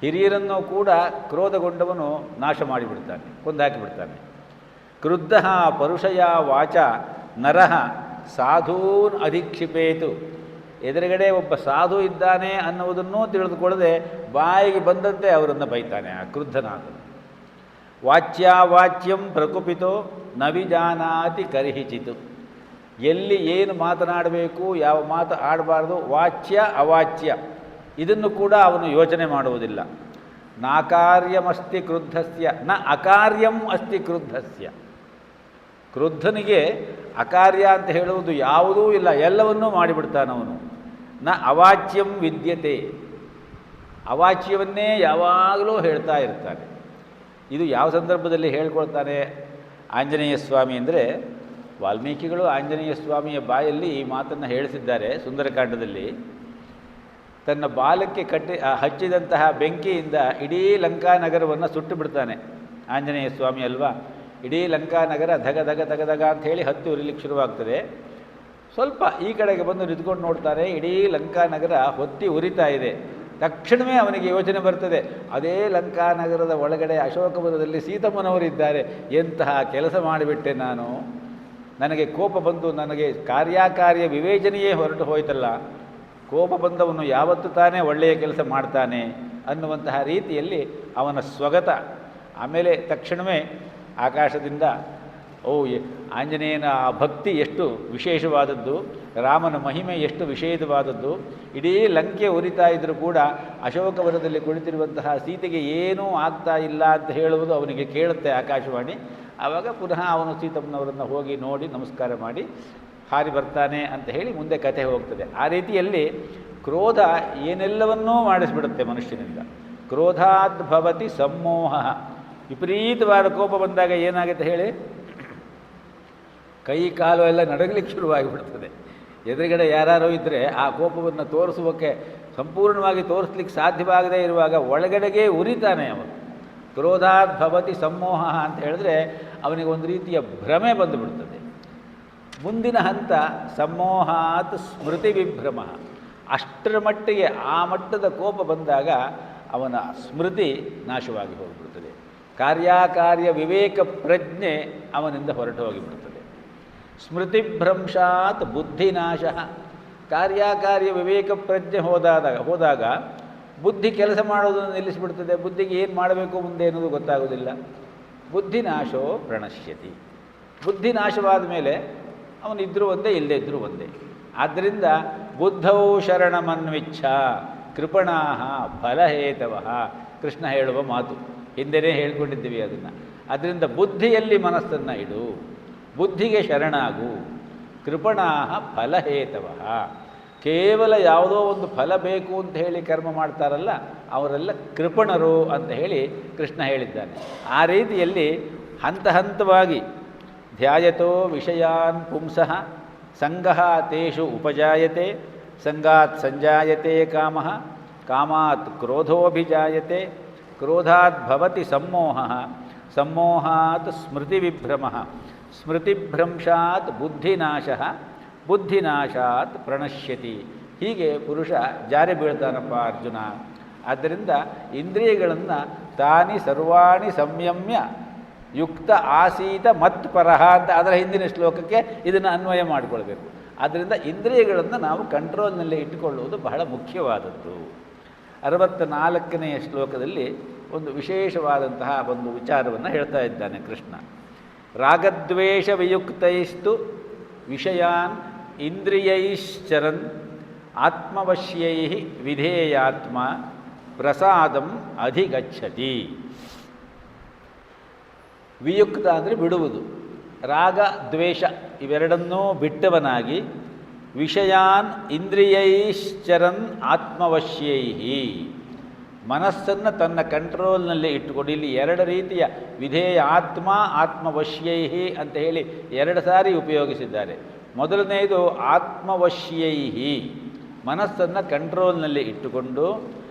ಹಿರಿಯರನ್ನು ಕೂಡ ಕ್ರೋಧಗೊಂಡವನು ನಾಶ ಮಾಡಿಬಿಡ್ತಾನೆ, ಕೊಂದಾಕಿಬಿಡ್ತಾನೆ. ಕ್ರುದ್ಧ ಪರುಷಯ ವಾಚ ನರಃ ಸಾಧೂನ್ ಅಧಿಕ್ಷಿಪೇತು. ಎದುರುಗಡೆ ಒಬ್ಬ ಸಾಧು ಇದ್ದಾನೆ ಅನ್ನುವುದನ್ನೂ ತಿಳಿದುಕೊಳ್ಳದೆ ಬಾಯಿಗೆ ಬಂದಂತೆ ಅವರನ್ನು ಬೈತಾನೆ ಆ ಕ್ರುದ್ಧನಾದ. ವಾಚ್ಯಾವಾಚ್ಯಂ ಪ್ರಕುಪಿತೋ ನವಿಜಾನಾತಿ ಕರ್ಹಿಚಿತು. ಎಲ್ಲಿ ಏನು ಮಾತನಾಡಬೇಕು, ಯಾವ ಮಾತು ಆಡಬಾರ್ದು, ವಾಚ್ಯ ಅವಾಚ್ಯ ಇದನ್ನು ಕೂಡ ಅವನು ಯೋಚನೆ ಮಾಡುವುದಿಲ್ಲ. ನಾಕಾರ್ಯಮಸ್ತಿ ಕ್ರುದ್ಧಸ್ಯ ನ ಅಕಾರ್ಯಂ ಅಸ್ತಿ ಕ್ರುದ್ಧಸ್ಯ. ಕ್ರುದ್ಧನಿಗೆ ಅಕಾರ್ಯ ಅಂತ ಹೇಳುವುದು ಯಾವುದೂ ಇಲ್ಲ, ಎಲ್ಲವನ್ನೂ ಮಾಡಿಬಿಡ್ತಾನವನು. ನ ಅವಾಚ್ಯಂ ವಿದ್ಯತೆ. ಅವಾಚ್ಯವನ್ನೇ ಯಾವಾಗಲೂ ಹೇಳ್ತಾ ಇರ್ತಾನೆ. ಇದು ಯಾವ ಸಂದರ್ಭದಲ್ಲಿ ಹೇಳ್ಕೊಳ್ತಾನೆ ಆಂಜನೇಯ ಸ್ವಾಮಿ ಅಂದರೆ, ವಾಲ್ಮೀಕಿಗಳು ಆಂಜನೇಯ ಸ್ವಾಮಿಯ ಬಾಯಲ್ಲಿ ಈ ಮಾತನ್ನು ಹೇಳಿಸಿದ್ದಾರೆ ಸುಂದರಕಾಂಡದಲ್ಲಿ. ತನ್ನ ಬಾಲಕ್ಕೆ ಹಚ್ಚಿದಂತಹ ಬೆಂಕಿಯಿಂದ ಇಡೀ ಲಂಕಾನಗರವನ್ನು ಸುಟ್ಟು ಬಿಡ್ತಾನೆ ಆಂಜನೇಯ ಸ್ವಾಮಿ ಅಲ್ವಾ. ಇಡೀ ಲಂಕಾನಗರ ಧಗ ಧಗ ಧಗ ಧಗ ಅಂಥೇಳಿ ಹತ್ತಿ ಉರಿಲಿಕ್ಕೆ ಶುರುವಾಗ್ತದೆ. ಸ್ವಲ್ಪ ಈ ಕಡೆಗೆ ಬಂದು ನಿಂತ್ಕೊಂಡು ನೋಡ್ತಾನೆ, ಇಡೀ ಲಂಕಾನಗರ ಹೊತ್ತಿ ಉರಿತಾ ಇದೆ. ತಕ್ಷಣವೇ ಅವನಿಗೆ ಯೋಚನೆ ಬರ್ತದೆ, ಅದೇ ಲಂಕಾನಗರದ ಒಳಗಡೆ ಅಶೋಕವನದಲ್ಲಿ ಸೀತಮ್ಮನವರಿದ್ದಾರೆ, ಎಂತಹ ಕೆಲಸ ಮಾಡಿಬಿಟ್ಟೆ ನಾನು. ನನಗೆ ಕೋಪ ಬಂದು ನನಗೆ ಕಾರ್ಯಕಾರ್ಯ ವಿವೇಚನೆಯೇ ಹೊರಟು ಹೋಯ್ತಲ್ಲ. ಕೋಪ ಬಂದವನು ಯಾವತ್ತೂ ತಾನೇ ಒಳ್ಳೆಯ ಕೆಲಸ ಮಾಡ್ತಾನೆ ಅನ್ನುವಂತಹ ರೀತಿಯಲ್ಲಿ ಅವನ ಸ್ವಗತ. ಆಮೇಲೆ ತಕ್ಷಣವೇ ಆಕಾಶದಿಂದ ಆಂಜನೇಯನ ಆ ಭಕ್ತಿ ಎಷ್ಟು ವಿಶೇಷವಾದದ್ದು, ರಾಮನ ಮಹಿಮೆ ಎಷ್ಟು ವಿಶೇಷವಾದದ್ದು. ಇಡೀ ಲಂಕೆ ಉರಿತಾ ಇದ್ದರೂ ಕೂಡ ಅಶೋಕವನದಲ್ಲಿ ಕುಳಿತಿರುವಂತಹ ಸೀತೆಗೆ ಏನೂ ಆಗ್ತಾ ಇಲ್ಲ ಅಂತ ಹೇಳುವುದು ಅವನಿಗೆ ಕೇಳುತ್ತೆ ಆಕಾಶವಾಣಿ. ಆವಾಗ ಪುನಃ ಅವನು ಸೀತಮ್ಮನವರನ್ನು ಹೋಗಿ ನೋಡಿ ನಮಸ್ಕಾರ ಮಾಡಿ ಹಾರಿ ಬರ್ತಾನೆ ಅಂತ ಹೇಳಿ ಮುಂದೆ ಕಥೆ ಹೋಗ್ತದೆ. ಆ ರೀತಿಯಲ್ಲಿ ಕ್ರೋಧ ಏನೆಲ್ಲವನ್ನೂ ಮಾಡಿಸ್ಬಿಡುತ್ತೆ ಮನುಷ್ಯನಿಂದ. ಕ್ರೋಧಾತ್ ಭವತಿ ಸಮ್ಮೋಹ. ವಿಪರೀತವಾದ ಕೋಪ ಬಂದಾಗ ಏನಾಗುತ್ತೆ ಹೇಳಿ, ಕೈ ಕಾಲು ಎಲ್ಲ ನಡಗಲಿಕ್ಕೆ ಶುರುವಾಗಿಬಿಡ್ತದೆ. ಎದುರುಗಡೆ ಯಾರು ಇದ್ದರೆ ಆ ಕೋಪವನ್ನು ತೋರಿಸುವಕ್ಕೆ ಸಂಪೂರ್ಣವಾಗಿ ತೋರಿಸ್ಲಿಕ್ಕೆ ಸಾಧ್ಯವಾಗದೇ ಇರುವಾಗ ಒಳಗಡೆಗೆ ಉರಿತಾನೆ ಅವನು. ಕ್ರೋಧಾತ್ ಭವತಿ ಸಮ್ಮೋಹ ಅಂತ ಹೇಳಿದ್ರೆ ಅವನಿಗೆ ಒಂದು ರೀತಿಯ ಭ್ರಮೆ ಬಂದುಬಿಡ್ತದೆ. ಮುಂದಿನ ಹಂತ ಸಮ್ಮೋಹಾತ್ ಸ್ಮೃತಿ ವಿಭ್ರಮ. ಅಷ್ಟರ ಮಟ್ಟಿಗೆ ಆ ಮಟ್ಟದ ಕೋಪ ಬಂದಾಗ ಅವನ ಸ್ಮೃತಿ ನಾಶವಾಗಿ ಹೋಗಿಬಿಡ್ತದೆ. ಕಾರ್ಯಕಾರ್ಯ ವಿವೇಕ ಪ್ರಜ್ಞೆ ಅವನಿಂದ ಹೊರಟು ಹೋಗಿಬಿಡ್ತದೆ. ಸ್ಮೃತಿಭ್ರಂಶಾತ್ ಬುದ್ಧಿನಾಶ. ಕಾರ್ಯಕಾರ್ಯ ವಿವೇಕ ಪ್ರಜ್ಞೆ ಹೋದಾಗ ಬುದ್ಧಿ ಕೆಲಸ ಮಾಡೋದನ್ನು ನಿಲ್ಲಿಸಿಬಿಡ್ತದೆ. ಬುದ್ಧಿಗೆ ಏನು ಮಾಡಬೇಕು ಮುಂದೆ ಅನ್ನೋದು ಗೊತ್ತಾಗೋದಿಲ್ಲ. ಬುದ್ಧಿನಾಶೋ ಪ್ರಣಶ್ಯತಿ. ಬುದ್ಧಿ ನಾಶವಾದ ಮೇಲೆ ಅವನಿದ್ರೂ ಒಂದೇ, ಇಲ್ಲದೇ ಇದ್ದರೂ ಒಂದೇ. ಆದ್ದರಿಂದ ಬುದ್ಧೌ ಶರಣಮನ್ವಿಚ್ಛ. ಕೃಪಣಾ ಫಲಹೇತವ. ಕೃಷ್ಣ ಹೇಳುವ ಮಾತು ಹಿಂದೆಯೇ ಹೇಳ್ಕೊಂಡಿದ್ದೀವಿ ಅದನ್ನು. ಅದರಿಂದ ಬುದ್ಧಿಯಲ್ಲಿ ಮನಸ್ಸನ್ನು ಇಡು, ಬುದ್ಧಿಗೆ ಶರಣಾಗು. ಕೃಪಣಾ ಫಲಹೇತವ. ಕೇವಲ ಯಾವುದೋ ಒಂದು ಫಲ ಬೇಕು ಅಂತ ಹೇಳಿ ಕರ್ಮ ಮಾಡ್ತಾರಲ್ಲ, ಅವರೆಲ್ಲ ಕೃಪಣರು ಅಂತ ಹೇಳಿ ಕೃಷ್ಣ ಹೇಳಿದ್ದಾನೆ. ಆ ರೀತಿಯಲ್ಲಿ ಹಂತ ಹಂತವಾಗಿ ಧ್ಯಾಯತೋ ವಿಷಯಾನ್ ಪುಂಸಃ ಸಂಗಃ ತೇಷು ಉಪಜಾಯತೆ, ಸಂಗಾತ್ ಸಂಜಾಯತೆ ಕಾಮಃ, ಕಾಮಾತ್ ಕ್ರೋಧೋಭಿಜಾಯತೆ, ಕ್ರೋಧಾತ್ ಭವತಿ ಸಮ್ಮೋಹಃ, ಸಮ್ಮೋಹಾತ್ ಸ್ಮೃತಿವಿಭ್ರಮಃ, ಸ್ಮೃತಿಭ್ರಂಶಾತ್ ಬುದ್ಧಿನಾಶಃ, ಬುದ್ಧಿನಾಶಾತ್ ಪ್ರಣಶ್ಯತಿ. ಹೀಗೆ ಪುರುಷ ಜಾರಿ ಬೀಳ್ತಾನಪ್ಪ ಅರ್ಜುನ. ಆದ್ದರಿಂದ ಇಂದ್ರಿಯಗಳನ್ನು ತಾನಿ ಸರ್ವಾಣಿ ಸಂಯಮ್ಯ ಯುಕ್ತ ಆಸೀತ ಮತ್ಪರಃ ಅಂತ ಅದರ ಹಿಂದಿನ ಶ್ಲೋಕಕ್ಕೆ ಇದನ್ನು ಅನ್ವಯ ಮಾಡಿಕೊಳ್ಬೇಕು. ಆದ್ದರಿಂದ ಇಂದ್ರಿಯಗಳನ್ನು ನಾವು ಕಂಟ್ರೋಲ್ನಲ್ಲಿ ಇಟ್ಟುಕೊಳ್ಳುವುದು ಬಹಳ ಮುಖ್ಯವಾದದ್ದು. 64ನೇ ಶ್ಲೋಕದಲ್ಲಿ ಒಂದು ವಿಶೇಷವಾದಂತಹ ಒಂದು ವಿಚಾರವನ್ನು ಹೇಳ್ತಾ ಇದ್ದಾನೆ ಕೃಷ್ಣ. ರಾಗದ್ವೇಷ ವಿಯುಕ್ತೈಸ್ತು ವಿಷಯಾನ್ ಇಂದ್ರಿಯೈಶ್ಚರನ್ ಆತ್ಮವಶ್ಯೈ ವಿಧೇಯಾತ್ಮ ಪ್ರಸಾದಂ ಅಧಿಗಚ್ಚತಿ. ವಿಯುಕ್ತ ಅಂದರೆ ಬಿಡುವುದು, ರಾಗ ದ್ವೇಷ ಇವೆರಡನ್ನೂ ಬಿಟ್ಟವನಾಗಿ, ವಿಷಯಾನ್ ಇಂದ್ರಿಯೈಶ್ಚರನ್ ಆತ್ಮವಶ್ಯೈ, ಮನಸ್ಸನ್ನು ತನ್ನ ಕಂಟ್ರೋಲ್ನಲ್ಲಿ ಇಟ್ಟುಕೊಂಡು, ಇಲ್ಲಿ ಎರಡು ರೀತಿಯ ವಿಧೇಯ ಆತ್ಮ ಆತ್ಮವಶ್ಯೈ ಅಂತ ಹೇಳಿ ಎರಡು ಸಾರಿ ಉಪಯೋಗಿಸಿದ್ದಾರೆ. ಮೊದಲನೆಯದು ಆತ್ಮವಶ್ಯೈ, ಮನಸ್ಸನ್ನು ಕಂಟ್ರೋಲ್ನಲ್ಲಿ ಇಟ್ಟುಕೊಂಡು,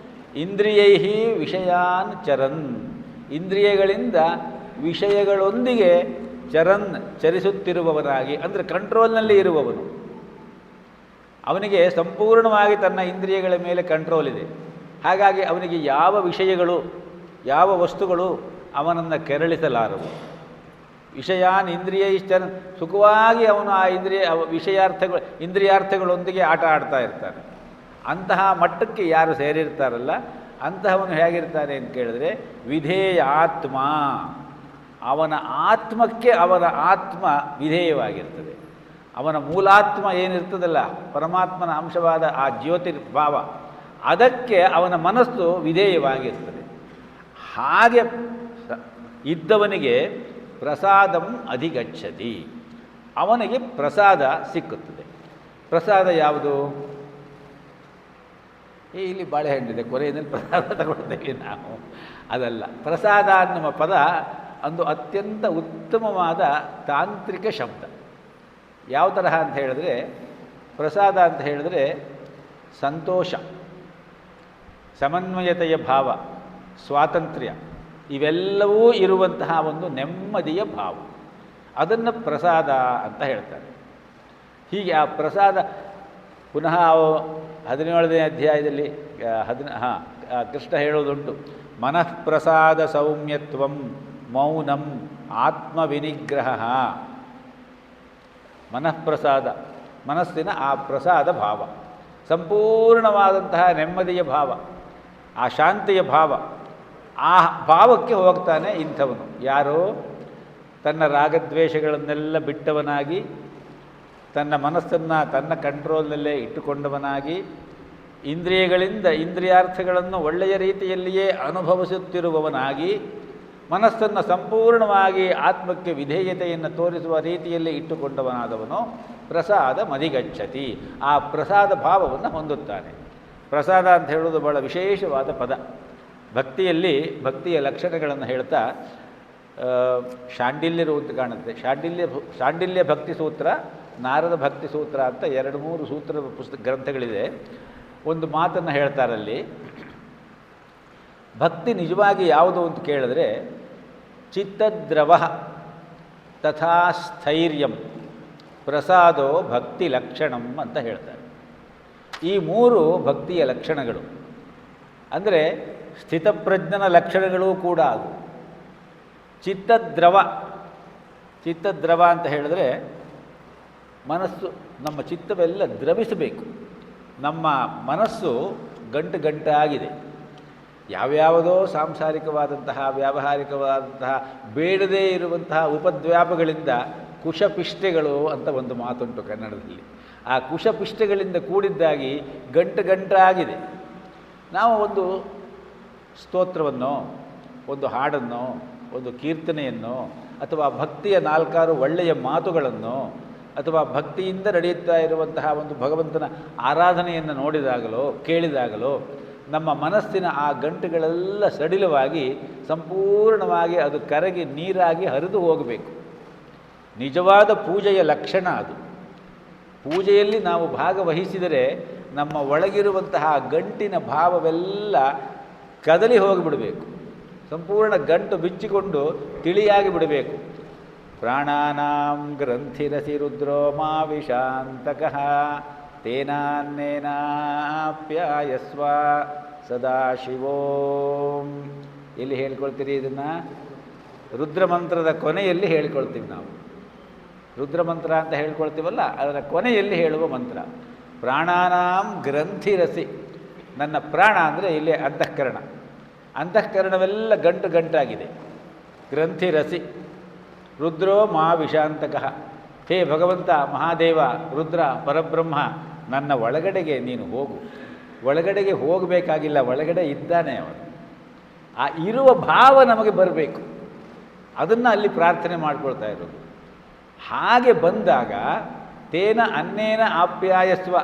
ಇಂದ್ರಿಯೈ ವಿಷಯಾನ್ ಚರನ್, ಇಂದ್ರಿಯಗಳಿಂದ ವಿಷಯಗಳೊಂದಿಗೆ ಚರನ್ ಚರಿಸುತ್ತಿರುವವನಾಗಿ, ಅಂದರೆ ಕಂಟ್ರೋಲ್ನಲ್ಲಿ ಇರುವವನು. ಅವನಿಗೆ ಸಂಪೂರ್ಣವಾಗಿ ತನ್ನ ಇಂದ್ರಿಯಗಳ ಮೇಲೆ ಕಂಟ್ರೋಲ್ ಇದೆ. ಹಾಗಾಗಿ ಅವನಿಗೆ ಯಾವ ವಿಷಯಗಳು ಯಾವ ವಸ್ತುಗಳು ಅವನನ್ನು ಕೆರಳಿಸಲಾರವು. ವಿಷಯಾನ್ ಇಂದ್ರಿಯೈಶ್ಚರನ್, ಸುಖವಾಗಿ ಅವನು ಆ ಇಂದ್ರಿಯಾರ್ಥಗಳೊಂದಿಗೆ ಆಟ ಆಡ್ತಾ ಇರ್ತಾನೆ. ಅಂತಹ ಮಟ್ಟಕ್ಕೆ ಯಾರು ಸೇರಿರ್ತಾರಲ್ಲ ಅಂತಹವನು ಹೇಗಿರ್ತಾನೆ ಅಂತ ಕೇಳಿದ್ರೆ ವಿಧೇಯ ಆತ್ಮ, ಅವನ ಆತ್ಮಕ್ಕೆ ಅವನ ಆತ್ಮ ವಿಧೇಯವಾಗಿರ್ತದೆ. ಅವನ ಮೂಲಾತ್ಮ ಏನಿರ್ತದಲ್ಲ, ಪರಮಾತ್ಮನ ಅಂಶವಾದ ಆ ಜ್ಯೋತಿರ್ಭಾವ, ಅದಕ್ಕೆ ಅವನ ಮನಸ್ಸು ವಿಧೇಯವಾಗಿರ್ತದೆ. ಹಾಗೆ ಇದ್ದವನಿಗೆ ಪ್ರಸಾದಂ ಅಧಿಗಚ್ಚತಿ, ಅವನಿಗೆ ಪ್ರಸಾದ ಸಿಕ್ಕುತ್ತದೆ. ಪ್ರಸಾದ ಯಾವುದು? ಇಲ್ಲಿ ಬಾಳೆಹಣ್ಣಿದೆ, ಕೊನೆಯಲ್ಲಿ ಪ್ರಸಾದ ತಗೊಳ್ತೇವೆ ನಾವು, ಅದಲ್ಲ. ಪ್ರಸಾದ ಅನ್ನುವ ಪದ ಒಂದು ಅತ್ಯಂತ ಉತ್ತಮವಾದ ತಾಂತ್ರಿಕ ಶಬ್ದ. ಯಾವ ತರಹ ಅಂತ ಹೇಳಿದ್ರೆ, ಪ್ರಸಾದ ಅಂತ ಹೇಳಿದ್ರೆ ಸಂತೋಷ, ಸಮನ್ವಯತೆಯ ಭಾವ, ಸ್ವಾತಂತ್ರ್ಯ ಇವೆಲ್ಲವೂ ಇರುವಂತಹ ಒಂದು ನೆಮ್ಮದಿಯ ಭಾವ, ಅದನ್ನು ಪ್ರಸಾದ ಅಂತ ಹೇಳ್ತಾರೆ. ಹೀಗೆ ಆ ಪ್ರಸಾದ ಪುನಃ 17ನೇ ಅಧ್ಯಾಯದಲ್ಲಿ ಕೃಷ್ಣ ಹೇಳೋದುಂಟು, ಮನಃಪ್ರಸಾದ ಸೌಮ್ಯತ್ವಂ ಮೌನಂ ಆತ್ಮವಿನಿಗ್ರಹ. ಮನಃಪ್ರಸಾದ, ಮನಸ್ಸಿನ ಆ ಪ್ರಸಾದ ಭಾವ, ಸಂಪೂರ್ಣವಾದಂತಹ ನೆಮ್ಮದಿಯ ಭಾವ, ಆ ಶಾಂತಿಯ ಭಾವ, ಆ ಭಾವಕ್ಕೆ ಹೋಗ್ತಾನೆ ಇಂಥವನು. ಯಾರೋ ತನ್ನ ರಾಗದ್ವೇಷಗಳನ್ನೆಲ್ಲ ಬಿಟ್ಟವನಾಗಿ, ತನ್ನ ಮನಸ್ಸನ್ನು ತನ್ನ ಕಂಟ್ರೋಲ್ನಲ್ಲೇ ಇಟ್ಟುಕೊಂಡವನಾಗಿ, ಇಂದ್ರಿಯಗಳಿಂದ ಇಂದ್ರಿಯಾರ್ಥಗಳನ್ನು ಒಳ್ಳೆಯ ರೀತಿಯಲ್ಲಿಯೇ ಅನುಭವಿಸುತ್ತಿರುವವನಾಗಿ, ಮನಸ್ಸನ್ನು ಸಂಪೂರ್ಣವಾಗಿ ಆತ್ಮಕ್ಕೆ ವಿಧೇಯತೆಯನ್ನು ತೋರಿಸುವ ರೀತಿಯಲ್ಲಿ ಇಟ್ಟುಕೊಂಡವನಾದವನು ಪ್ರಸಾದ ಮಧಿಗಚ್ಚತಿ, ಆ ಪ್ರಸಾದ ಭಾವವನ್ನು ಹೊಂದುತ್ತಾನೆ. ಪ್ರಸಾದ ಅಂತ ಹೇಳೋದು ಬಹಳ ವಿಶೇಷವಾದ ಪದ. ಭಕ್ತಿಯಲ್ಲಿ ಭಕ್ತಿಯ ಲಕ್ಷಣಗಳನ್ನು ಹೇಳ್ತಾ ಶಾಂಡಿಲ್ಯರು ಅಂತ ಕಾಣುತ್ತೆ. ಶಾಂಡಿಲ್ಯ ಭಕ್ತಿ ಸೂತ್ರ, ನಾರದ ಭಕ್ತಿ ಸೂತ್ರ ಅಂತ 2-3 ಸೂತ್ರದ ಗ್ರಂಥಗಳಿದೆ. ಒಂದು ಮಾತನ್ನು ಹೇಳ್ತಾರಲ್ಲಿ, ಭಕ್ತಿ ನಿಜವಾಗಿ ಯಾವುದು ಅಂತ ಕೇಳಿದ್ರೆ ಚಿತ್ತದ್ರವ ತಥಾ ಸ್ಥೈರ್ಯಂ ಪ್ರಸಾದೋ ಭಕ್ತಿ ಲಕ್ಷಣಂ ಅಂತ ಹೇಳ್ತಾರೆ. ಈ 3 ಭಕ್ತಿಯ ಲಕ್ಷಣಗಳು, ಅಂದರೆ ಸ್ಥಿತಪ್ರಜ್ಞನ ಲಕ್ಷಣಗಳೂ ಕೂಡ ಅದು. ಚಿತ್ತದ್ರವ ಅಂತ ಹೇಳಿದ್ರೆ ಮನಸ್ಸು, ನಮ್ಮ ಚಿತ್ತವೆಲ್ಲ ದ್ರವಿಸಬೇಕು. ನಮ್ಮ ಮನಸ್ಸು ಗಂಟಾಗಿದೆ. ಯಾವ್ಯಾವುದೋ ಸಾಂಸಾರಿಕವಾದಂತಹ ವ್ಯಾವಹಾರಿಕವಾದಂತಹ ಬೇಡದೇ ಇರುವಂತಹ ಉಪದ್ವ್ಯಾಪಗಳಿಂದ ಕುಶಪಿಷ್ಟೆಗಳು ಅಂತ ಒಂದು ಮಾತುಂಟು ಕನ್ನಡದಲ್ಲಿ. ಆ ಕುಶಪಿಷ್ಟೆಗಳಿಂದ ಕೂಡಿದ್ದಾಗಿ ಗಂಟಾಗಿದೆ. ನಾವು ಒಂದು ಸ್ತೋತ್ರವನ್ನು, ಒಂದು ಹಾಡನ್ನು, ಒಂದು ಕೀರ್ತನೆಯನ್ನು, ಅಥವಾ ಭಕ್ತಿಯ ನಾಲ್ಕಾರು ಒಳ್ಳೆಯ ಮಾತುಗಳನ್ನು, ಅಥವಾ ಭಕ್ತಿಯಿಂದ ನಡೆಯುತ್ತಾ ಇರುವಂತಹ ಒಂದು ಭಗವಂತನ ಆರಾಧನೆಯನ್ನು ನೋಡಿದಾಗಲೋ ಕೇಳಿದಾಗಲೋ ನಮ್ಮ ಮನಸ್ಸಿನ ಆ ಗಂಟುಗಳೆಲ್ಲ ಸಡಿಲವಾಗಿ ಸಂಪೂರ್ಣವಾಗಿ ಅದು ಕರಗಿ ನೀರಾಗಿ ಹರಿದು ಹೋಗಬೇಕು. ನಿಜವಾದ ಪೂಜೆಯ ಲಕ್ಷಣ ಅದು. ಪೂಜೆಯಲ್ಲಿ ನಾವು ಭಾಗವಹಿಸಿದರೆ ನಮ್ಮ ಒಳಗಿರುವಂತಹ ಗಂಟಿನ ಭಾವವೆಲ್ಲ ಕದಲಿ ಹೋಗಿಬಿಡಬೇಕು. ಸಂಪೂರ್ಣ ಗಂಟು ಬಿಚ್ಚಿಕೊಂಡು ತಿಳಿಯಾಗಿ ಬಿಡಬೇಕು. ಪ್ರಾಣಾನಾಂ ಗ್ರಂಥಿರಸಿ ರುದ್ರೋ ಮಾ ವಿಷಾಂತಕಃ ತೇನಾನ್ನೇನಾಪ್ಯಾಯಸ್ವ ಸದಾಶಿವೋಂ. ಎಲ್ಲಿ ಹೇಳ್ಕೊಳ್ತೀರಿ ಇದನ್ನು? ರುದ್ರಮಂತ್ರದ ಕೊನೆಯಲ್ಲಿ ಹೇಳ್ಕೊಳ್ತೀವಿ ನಾವು. ರುದ್ರಮಂತ್ರ ಅಂತ ಹೇಳ್ಕೊಳ್ತೀವಲ್ಲ, ಅದರ ಕೊನೆಯಲ್ಲಿ ಹೇಳುವ ಮಂತ್ರ ಪ್ರಾಣಾನಾಂ ಗ್ರಂಥಿರಸಿ. ನನ್ನ ಪ್ರಾಣ ಅಂದರೆ ಇಲ್ಲಿ ಅಂತಃಕರಣ. ಅಂತಃಕರಣವೆಲ್ಲ ಗಂಟು ಗಂಟಾಗಿದೆ. ಗ್ರಂಥಿರಸಿ ರುದ್ರೋ ಮಾ ವಿಷಾಂತಕಃ. ಹೇ ಭಗವಂತ, ಮಹಾದೇವ, ರುದ್ರ, ಪರಬ್ರಹ್ಮ, ನನ್ನ ಒಳಗಡೆಗೆ ನೀನು ಹೋಗು. ಒಳಗಡೆಗೆ ಹೋಗಬೇಕಾಗಿಲ್ಲ, ಒಳಗಡೆ ಇದ್ದಾನೆ ಅವನು. ಆ ಇರುವ ಭಾವ ನಮಗೆ ಬರಬೇಕು. ಅದನ್ನು ಅಲ್ಲಿ ಪ್ರಾರ್ಥನೆ ಮಾಡ್ಕೊಳ್ತಾ ಇರೋದು. ಹಾಗೆ ಬಂದಾಗ ತೇನ ಅನ್ನೇನ ಆಪ್ಯಾಯಸ್ವ,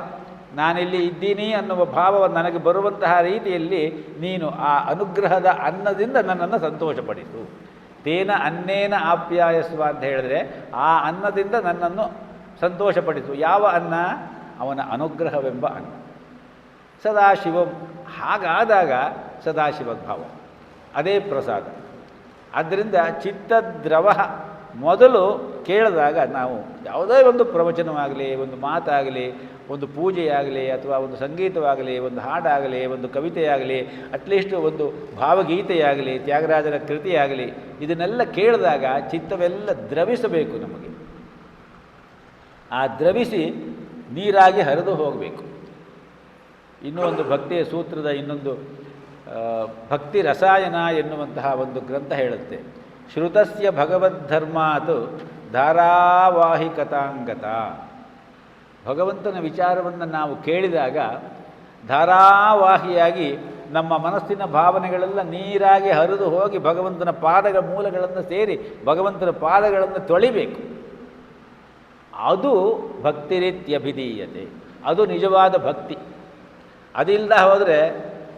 ನಾನಿಲ್ಲಿ ಇದ್ದೀನಿ ಅನ್ನುವ ಭಾವವನ್ನು ನನಗೆ ಬರುವಂತಹ ರೀತಿಯಲ್ಲಿ ನೀನು ಆ ಅನುಗ್ರಹದ ಅನ್ನದಿಂದ ನನ್ನನ್ನು ಸಂತೋಷಪಡಿಸು. ತೇನ ಅನ್ನೇನ ಆಪ್ಯಾಯಸ್ವ ಅಂತ ಹೇಳಿದ್ರೆ ಆ ಅನ್ನದಿಂದ ನನ್ನನ್ನು ಸಂತೋಷಪಡಿಸು. ಯಾವ ಅನ್ನ? ಅವನ ಅನುಗ್ರಹವೆಂಬ ಅನ್ನ. ಸದಾಶಿವಂ. ಹಾಗಾದಾಗ ಸದಾಶಿವ ಭಾವ, ಅದೇ ಪ್ರಸಾದ. ಆದ್ದರಿಂದ ಚಿತ್ತದ್ರವ ಮೊದಲು ಕೇಳಿದಾಗ ನಾವು ಯಾವುದೇ ಒಂದು ಪ್ರವಚನವಾಗಲಿ, ಒಂದು ಮಾತಾಗಲಿ, ಒಂದು ಪೂಜೆಯಾಗಲಿ, ಅಥವಾ ಒಂದು ಸಂಗೀತವಾಗಲಿ, ಒಂದು ಹಾಡಾಗಲಿ, ಒಂದು ಕವಿತೆಯಾಗಲಿ, ಅಟ್ಲೀಸ್ಟ್ ಒಂದು ಭಾವಗೀತೆಯಾಗಲಿ, ತ್ಯಾಗರಾಜರ ಕೃತಿಯಾಗಲಿ, ಇದನ್ನೆಲ್ಲ ಕೇಳಿದಾಗ ಚಿತ್ತವೆಲ್ಲ ದ್ರವಿಸಬೇಕು ನಮಗೆ. ಆ ದ್ರವಿಸಿ ನೀರಾಗಿ ಹರಿದು ಹೋಗಬೇಕು. ಇನ್ನೂ ಒಂದು ಭಕ್ತಿಯ ಸೂತ್ರದ ಇನ್ನೊಂದು ಭಕ್ತಿ ರಸಾಯನ ಎನ್ನುವಂತಹ ಒಂದು ಗ್ರಂಥ ಹೇಳುತ್ತೆ, ಶ್ರುತಸ್ಯ ಭಗವದ್ಧರ್ಮಾತ್ ಧಾರಾವಾಹಿಕತಾಂಗತ. ಭಗವಂತನ ವಿಚಾರವನ್ನು ನಾವು ಕೇಳಿದಾಗ ಧಾರಾವಾಹಿಯಾಗಿ ನಮ್ಮ ಮನಸ್ಸಿನ ಭಾವನೆಗಳೆಲ್ಲ ನೀರಾಗಿ ಹರಿದು ಹೋಗಿ ಭಗವಂತನ ಪಾದಗಳ ಮೂಲಗಳನ್ನು ಸೇರಿ ಭಗವಂತನ ಪಾದಗಳನ್ನು ತೊಳಿಬೇಕು. ಅದು ಭಕ್ತಿರಿತ್ಯಭಿಧೀಯತೆ. ಅದು ನಿಜವಾದ ಭಕ್ತಿ. ಅದಿಲ್ಲದ ಹೋದರೆ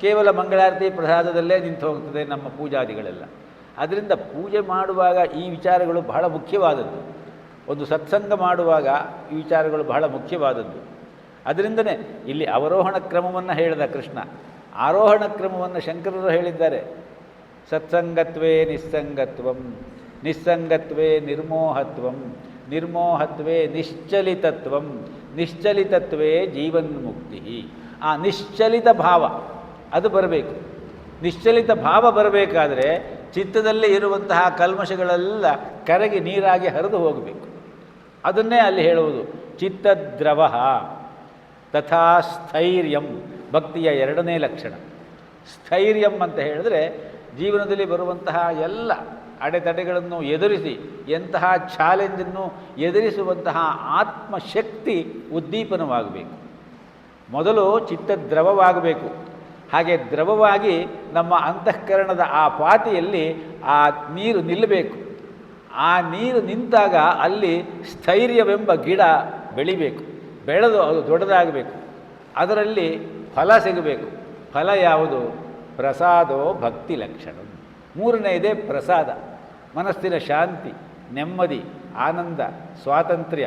ಕೇವಲ ಮಂಗಳಾರತಿ ಪ್ರಸಾದದಲ್ಲೇ ನಿಂತು ಹೋಗ್ತದೆ ನಮ್ಮ ಪೂಜಾದಿಗಳೆಲ್ಲ. ಅದರಿಂದ ಪೂಜೆ ಮಾಡುವಾಗ ಈ ವಿಚಾರಗಳು ಬಹಳ ಮುಖ್ಯವಾದದ್ದು. ಒಂದು ಸತ್ಸಂಗ ಮಾಡುವಾಗ ಈ ವಿಚಾರಗಳು ಬಹಳ ಮುಖ್ಯವಾದದ್ದು. ಅದರಿಂದನೇ ಇಲ್ಲಿ ಅವರೋಹಣ ಕ್ರಮವನ್ನು ಹೇಳಿದ ಕೃಷ್ಣ, ಆರೋಹಣ ಕ್ರಮವನ್ನು ಶಂಕರರು ಹೇಳಿದ್ದಾರೆ. ಸತ್ಸಂಗತ್ವೇ ನಿಸ್ಸಂಗತ್ವಂ, ನಿಸ್ಸಂಗತ್ವೇ ನಿರ್ಮೋಹತ್ವಂ, ನಿರ್ಮೋಹತ್ವೇ ನಿಶ್ಚಲಿತತ್ವಂ, ನಿಶ್ಚಲಿತತ್ವೇ ಜೀವನ್ಮುಕ್ತಿ. ಆ ನಿಶ್ಚಲಿತ ಭಾವ ಅದು ಬರಬೇಕು. ನಿಶ್ಚಲಿತ ಭಾವ ಬರಬೇಕಾದ್ರೆ ಚಿತ್ತದಲ್ಲಿ ಇರುವಂತಹ ಕಲ್ಮಶಗಳೆಲ್ಲ ಕರಗಿ ನೀರಾಗಿ ಹರಿದು ಹೋಗಬೇಕು. ಅದನ್ನೇ ಅಲ್ಲಿ ಹೇಳುವುದು ಚಿತ್ತದ್ರವ ತಥಾ ಸ್ಥೈರ್ಯಂ. ಭಕ್ತಿಯ ಎರಡನೇ ಲಕ್ಷಣ ಸ್ಥೈರ್ಯಂ ಅಂತ ಹೇಳಿದ್ರೆ ಜೀವನದಲ್ಲಿ ಬರುವಂತಹ ಎಲ್ಲ ಅಡೆತಡೆಗಳನ್ನು ಎದುರಿಸಿ ಎಂತಹ ಚಾಲೆಂಜನ್ನು ಎದುರಿಸುವಂತಹ ಆತ್ಮಶಕ್ತಿ ಉದ್ದೀಪನವಾಗಬೇಕು. ಮೊದಲು ಚಿತ್ತದ್ರವವಾಗಬೇಕು. ಹಾಗೆ ದ್ರವವಾಗಿ ನಮ್ಮ ಅಂತಃಕರಣದ ಆ ಪಾತಿಯಲ್ಲಿ ಆ ನೀರು ನಿಲ್ಲಬೇಕು. ಆ ನೀರು ನಿಂತಾಗ ಅಲ್ಲಿ ಸ್ಥೈರ್ಯವೆಂಬ ಗಿಡ ಬೆಳಿಬೇಕು. ಬೆಳೆದು ಅದು ದೊಡ್ಡದಾಗಬೇಕು. ಅದರಲ್ಲಿ ಫಲ ಸಿಗಬೇಕು. ಫಲ ಯಾವುದು? ಪ್ರಸಾದೋ ಭಕ್ತಿ ಲಕ್ಷಣ. ಮೂರನೆಯದೇ ಪ್ರಸಾದ. ಮನಸ್ಸಿನ ಶಾಂತಿ, ನೆಮ್ಮದಿ, ಆನಂದ, ಸ್ವಾತಂತ್ರ್ಯ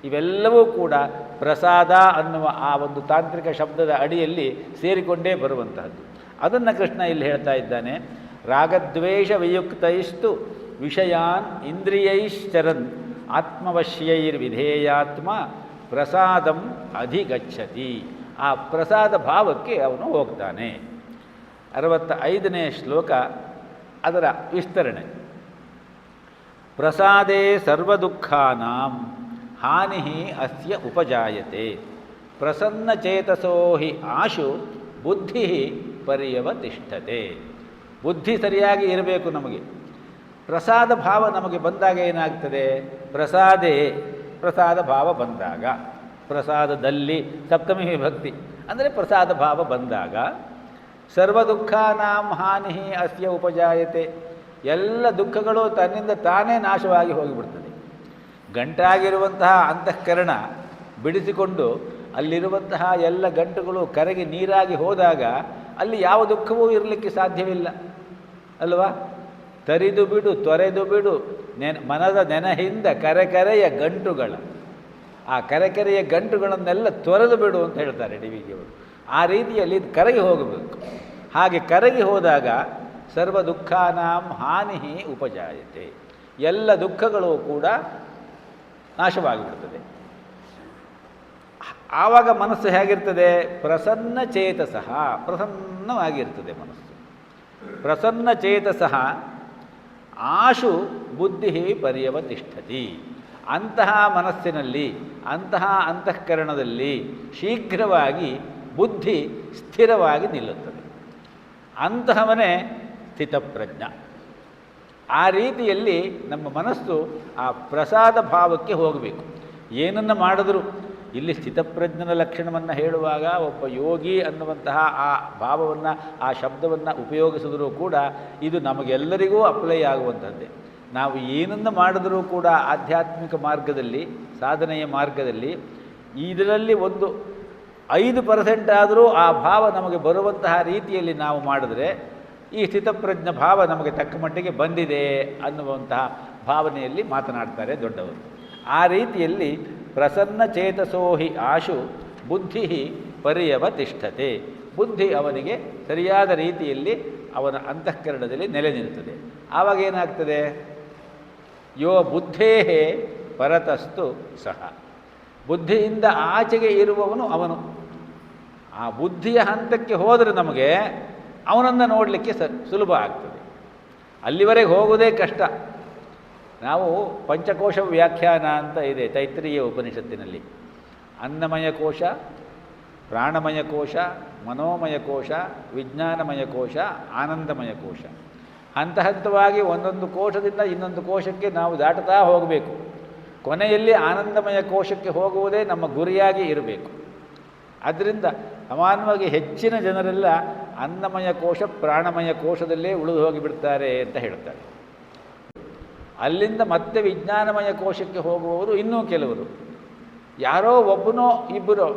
ಇವೆಲ್ಲವೂ ಕೂಡ ಪ್ರಸಾದ ಅನ್ನುವ ಆ ಒಂದು ತಾಂತ್ರಿಕ ಶಬ್ದದ ಅಡಿಯಲ್ಲಿ ಸೇರಿಕೊಂಡೇ ಬರುವಂತಹದ್ದು. ಅದನ್ನು ಕೃಷ್ಣ ಇಲ್ಲಿ ಹೇಳ್ತಾ ಇದ್ದಾನೆ. ರಾಗದ್ವೇಷ ವಿಯುಕ್ತೈಸ್ತು ವಿಷಯಾನ್ ಇಂದ್ರಿಯೈಶ್ಚರನ್ ಆತ್ಮವಶ್ಯೈರ್ವಿಧೇಯಾತ್ಮ ಪ್ರಸಾದಂ ಅಧಿಗಚ್ಚತಿ. ಆ ಪ್ರಸಾದ ಭಾವಕ್ಕೆ ಅವನು ಹೋಗ್ತಾನೆ. 65ನೇ ಶ್ಲೋಕ ಅದರ ವಿಸ್ತರಣೆ. ಪ್ರಸಾದೇ ಸರ್ವದುಃಖಾನಾಂ ಹಾನಿ ಅಸ್ಯ ಉಪಜಾಯತೆ ಪ್ರಸನ್ನಚೇತಸೋ ಹಿ ಆಶು ಬುದ್ಧಿ ಪರ್ಯವತಿಷ್ಠತೆ. ಬುದ್ಧಿ ಸರಿಯಾಗಿ ಇರಬೇಕು ನಮಗೆ. ಪ್ರಸಾದ ಭಾವ ನಮಗೆ ಬಂದಾಗ ಏನಾಗ್ತದೆ? ಪ್ರಸಾದೇ, ಪ್ರಸಾದ ಭಾವ ಬಂದಾಗ, ಪ್ರಸಾದದಲ್ಲಿ ಸಪ್ತಮಿ ವಿಭಕ್ತಿ ಅಂದರೆ ಪ್ರಸಾದ ಭಾವ ಬಂದಾಗ ಸರ್ವ ದುಃಖಾನಾಂ ಹಾನಿ ಅಸ್ಯ ಉಪಜಾಯತೆ. ಎಲ್ಲ ದುಃಖಗಳು ತನ್ನಿಂದ ತಾನೇ ನಾಶವಾಗಿ ಹೋಗಿಬಿಡ್ತದೆ. ಗಂಟಾಗಿರುವಂತಹ ಅಂತಃಕರಣ ಬಿಡಿಸಿಕೊಂಡು ಅಲ್ಲಿರುವಂತಹ ಎಲ್ಲ ಗಂಟುಗಳು ಕರಗಿ ನೀರಾಗಿ ಹೋದಾಗ ಅಲ್ಲಿ ಯಾವ ದುಃಖವೂ ಇರಲಿಕ್ಕೆ ಸಾಧ್ಯವಿಲ್ಲ ಅಲ್ವಾ? ತರಿದು ಬಿಡು, ತೊರೆದು ಬಿಡು ಮನದ ನೆನಹಿಂದ ಕರೆಕರೆಯ ಗಂಟುಗಳ, ಆ ಕರೆಕರೆಯ ಗಂಟುಗಳನ್ನೆಲ್ಲ ತೊರೆದು ಬಿಡು ಅಂತ ಹೇಳ್ತಾರೆ ಡಿ ವಿ ಜಿಯವರು. ಆ ರೀತಿಯಲ್ಲಿ ಇದು ಕರಗಿ ಹೋಗಬೇಕು. ಹಾಗೆ ಕರಗಿ ಹೋದಾಗ ಸರ್ವ ದುಃಖಾನಾಂ ಹಾನಿ ಉಪಜಾಯತೆ, ಎಲ್ಲ ದುಃಖಗಳು ಕೂಡ ನಾಶವಾಗಿಬಿಡ್ತದೆ. ಆವಾಗ ಮನಸ್ಸು ಹೇಗಿರ್ತದೆ? ಪ್ರಸನ್ನ ಚೇತಸಃ, ಪ್ರಸನ್ನವಾಗಿರ್ತದೆ ಮನಸ್ಸು. ಪ್ರಸನ್ನ ಚೇತಸಃ ಆಶು ಬುದ್ಧಿ ಪರ್ಯವತಿಷ್ಠತಿ. ಅಂತಹ ಮನಸ್ಸಿನಲ್ಲಿ, ಅಂತಹ ಅಂತಃಕರಣದಲ್ಲಿ ಶೀಘ್ರವಾಗಿ ಬುದ್ಧಿ ಸ್ಥಿರವಾಗಿ ನಿಲ್ಲುತ್ತದೆ. ಅಂತಹವನೇ ಸ್ಥಿತಪ್ರಜ್ಞ. ಆ ರೀತಿಯಲ್ಲಿ ನಮ್ಮ ಮನಸ್ಸು ಆ ಪ್ರಸಾದ ಭಾವಕ್ಕೆ ಹೋಗಬೇಕು. ಏನನ್ನು ಮಾಡಿದರೂ ಇಲ್ಲಿ ಸ್ಥಿತಪ್ರಜ್ಞನ ಲಕ್ಷಣವನ್ನು ಹೇಳುವಾಗ ಒಬ್ಬ ಯೋಗಿ ಅನ್ನುವಂತಹ ಆ ಭಾವವನ್ನು, ಆ ಶಬ್ದವನ್ನು ಉಪಯೋಗಿಸಿದರೂ ಕೂಡ ಇದು ನಮಗೆಲ್ಲರಿಗೂ ಅಪ್ಲೈ ಆಗುವಂಥದ್ದೇ. ನಾವು ಏನನ್ನು ಮಾಡಿದರೂ ಕೂಡ ಆಧ್ಯಾತ್ಮಿಕ ಮಾರ್ಗದಲ್ಲಿ, ಸಾಧನೆಯ ಮಾರ್ಗದಲ್ಲಿ ಇದರಲ್ಲಿ ಒಂದು 5% ಆದರೂ ಆ ಭಾವ ನಮಗೆ ಬರುವಂತಹ ರೀತಿಯಲ್ಲಿ ನಾವು ಮಾಡಿದ್ರೆ ಈ ಸ್ಥಿತಪ್ರಜ್ಞ ಭಾವ ನಮಗೆ ತಕ್ಕ ಮಟ್ಟಿಗೆ ಬಂದಿದೆ ಅನ್ನುವಂತಹ ಭಾವನೆಯಲ್ಲಿ ಮಾತನಾಡ್ತಾರೆ ದೊಡ್ಡವರು. ಆ ರೀತಿಯಲ್ಲಿ ಪ್ರಸನ್ನ ಚೇತಸೋಹಿ ಆಶು ಬುದ್ಧಿ ಪರ್ಯವತಿಷ್ಠತೆ. ಬುದ್ಧಿ ಅವನಿಗೆ ಸರಿಯಾದ ರೀತಿಯಲ್ಲಿ ಅವನ ಅಂತಃಕರಣದಲ್ಲಿ ನೆಲೆ ನಿಲ್ತದೆ. ಆವಾಗ ಏನಾಗ್ತದೆ? ಯೋ ಬುದ್ಧೇ ಪರತಸ್ತು ಸಹ, ಬುದ್ಧಿಯಿಂದ ಆಚೆಗೆ ಇರುವವನು ಅವನು. ಆ ಬುದ್ಧಿಯ ಹಂತಕ್ಕೆ ಹೋದರೆ ನಮಗೆ ಅವನನ್ನು ನೋಡಲಿಕ್ಕೆ ಸುಲಭ ಆಗ್ತದೆ. ಅಲ್ಲಿವರೆಗೆ ಹೋಗೋದೇ ಕಷ್ಟ. ನಾವು ಪಂಚಕೋಶ ವ್ಯಾಖ್ಯಾನ ಅಂತ ಇದೆ ತೈತ್ರಿಯ ಉಪನಿಷತ್ತಿನಲ್ಲಿ. ಅನ್ನಮಯ ಕೋಶ, ಪ್ರಾಣಮಯ ಕೋಶ, ಮನೋಮಯ ಕೋಶ, ವಿಜ್ಞಾನಮಯ ಕೋಶ, ಆನಂದಮಯ ಕೋಶ. ಹಂತ ಹಂತವಾಗಿ ಒಂದೊಂದು ಕೋಶದಿಂದ ಇನ್ನೊಂದು ಕೋಶಕ್ಕೆ ನಾವು ದಾಟುತ್ತಾ ಹೋಗಬೇಕು. ಕೊನೆಯಲ್ಲಿ ಆನಂದಮಯ ಕೋಶಕ್ಕೆ ಹೋಗುವುದೇ ನಮ್ಮ ಗುರಿಯಾಗಿ ಇರಬೇಕು. ಆದ್ದರಿಂದ ಸಾಮಾನ್ಯವಾಗಿ ಹೆಚ್ಚಿನ ಜನರೆಲ್ಲ ಅನ್ನಮಯ ಕೋಶ, ಪ್ರಾಣಮಯ ಕೋಶದಲ್ಲೇ ಉಳಿದು ಹೋಗಿಬಿಡ್ತಾರೆ ಅಂತ ಹೇಳ್ತಾರೆ. ಅಲ್ಲಿಂದ ಮತ್ತೆ ವಿಜ್ಞಾನಮಯ ಕೋಶಕ್ಕೆ ಹೋಗುವವರು ಇನ್ನೂ ಕೆಲವರು, ಯಾರೋ ಒಬ್ಬನೋ ಇಬ್ಬರೋ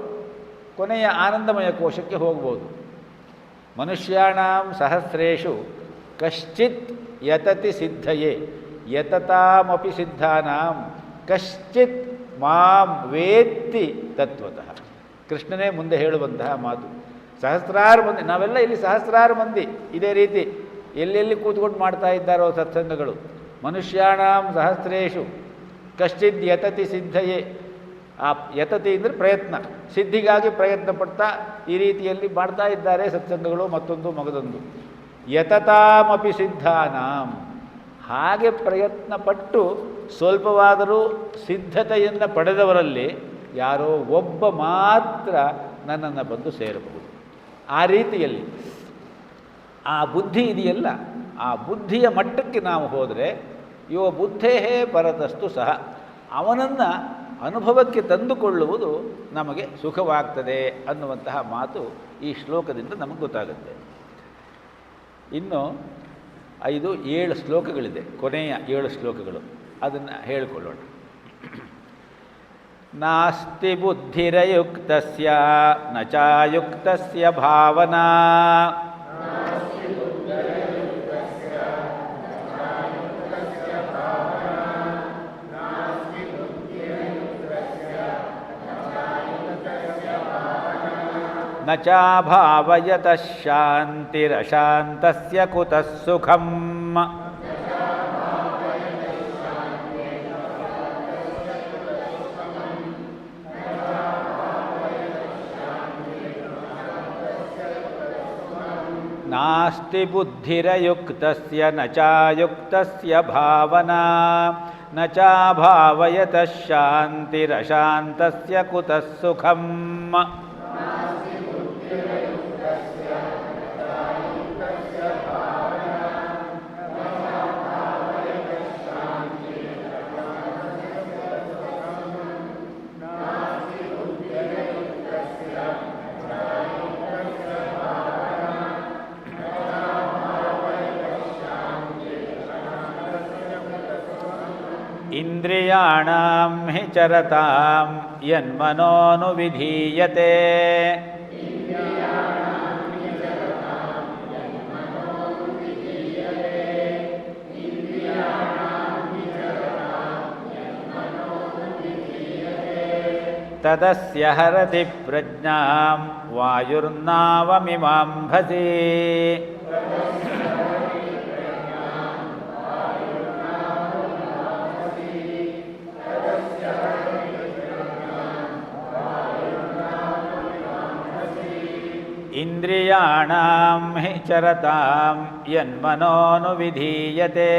ಕೊನೆಯ ಆನಂದಮಯ ಕೋಶಕ್ಕೆ ಹೋಗ್ಬೋದು. ಮನುಷ್ಯಾಣಾಂ ಸಹಸ್ರೇಷು ಕಶ್ಚಿತ್ ಯತತಿ ಸಿದ್ಧಯೇ ಯತತಾಮಪಿ ಸಿದ್ಧಾನಾಂ ಕಶ್ಚಿತ್ ಮಾಂ ವೇತ್ತಿ ತತ್ವತಃ. ಕೃಷ್ಣನೇ ಮುಂದೆ ಹೇಳುವಂತಹ ಮಾತು. ಸಹಸ್ರಾರು ಮಂದಿ, ನಾವೆಲ್ಲ ಇಲ್ಲಿ ಸಹಸ್ರಾರು ಮಂದಿ ಇದೇ ರೀತಿ ಎಲ್ಲೆಲ್ಲಿ ಕೂತ್ಕೊಂಡು ಮಾಡ್ತಾ ಇದ್ದಾರೋ ಸತ್ಸಂಗಗಳು. ಮನುಷ್ಯಾಣಾಂ ಸಹಸ್ರೇಷು ಕಶ್ಚಿತ್ ಯತತಿ ಸಿದ್ಧಯೇ. ಆ ಯತತಿ ಅಂದರೆ ಪ್ರಯತ್ನ, ಸಿದ್ಧಿಗಾಗಿ ಪ್ರಯತ್ನ ಪಡ್ತಾ ಈ ರೀತಿಯಲ್ಲಿ ಮಾಡ್ತಾ ಇದ್ದಾರೆ ಸತ್ಸಂಗಗಳು. ಮತ್ತೊಂದು ಮಗದೊಂದು ಯತತಾಮಪಿ ಸಿದ್ಧಾನಾಂ. ಹಾಗೆ ಪ್ರಯತ್ನ ಪಟ್ಟು ಸ್ವಲ್ಪವಾದರೂ ಸಿದ್ಧತೆಯನ್ನು ಪಡೆದವರಲ್ಲಿ ಯಾರೋ ಒಬ್ಬ ಮಾತ್ರ ನನ್ನನ್ನು ಬಂದು ಸೇರಬಹುದು. ಆ ರೀತಿಯಲ್ಲಿ ಆ ಬುದ್ಧಿ ಇದೆಯಲ್ಲ, ಆ ಬುದ್ಧಿಯ ಮಟ್ಟಕ್ಕೆ ನಾವು ಹೋದರೆ ಯೋ ಬುದ್ಧೇ ಪರತಸ್ತು ಸಹ, ಅವನನ್ನು ಅನುಭವಕ್ಕೆ ತಂದುಕೊಳ್ಳುವುದು ನಮಗೆ ಸುಖವಾಗ್ತದೆ ಅನ್ನುವಂತಹ ಮಾತು ಈ ಶ್ಲೋಕದಿಂದ ನಮಗೆ ಗೊತ್ತಾಗುತ್ತೆ. ಇನ್ನು 5-7 ಶ್ಲೋಕಗಳಿದೆ, ಕೊನೆಯ 7 ಶ್ಲೋಕಗಳು, ಅದನ್ನು ಹೇಳಿಕೊಳ್ಳೋಣ. ನಾಸ್ತಿ ಬುದ್ಧಿರಯುಕ್ತಸ್ಯ ನ ಚಾಯುಕ್ತಸ್ಯ ಭಾವನಾ ನ ಚಾಭಾವಯತಃ ಶಾಂತಿರಶಾಂತಸ್ಯ ಕುತಃ ಸುಖಂ. ನಾಸ್ತಿ ಬುದ್ಧಿರಯುಕ್ತಸ್ಯ ನ ಚಾಯುಕ್ತಸ್ಯ ಭಾವನಾ ನ ಚಾಭಾವಯತಃ ಶಾಂತಿರಶಾಂತಸ್ಯ ಕುತಃ ಸುಖಂ. ನ ಇಂದ್ರಿಯಾಣಾಂ ಹಿ ಚರತಾಂ ಯನ್ಮನೋನುವಿಧೀಯತೆ ತದಸ್ಯ ಹರತಿ ಪ್ರಜ್ಞಾಂ ವಾಯುರ್ನಾವಮಿಮಾಂಭಸಿ ಇಂದ್ರಿಯಾಣಾಂ ಹಿ ಚರತಾಂ ಯನ್ಮನೋನುವಿಧೀಯತೆ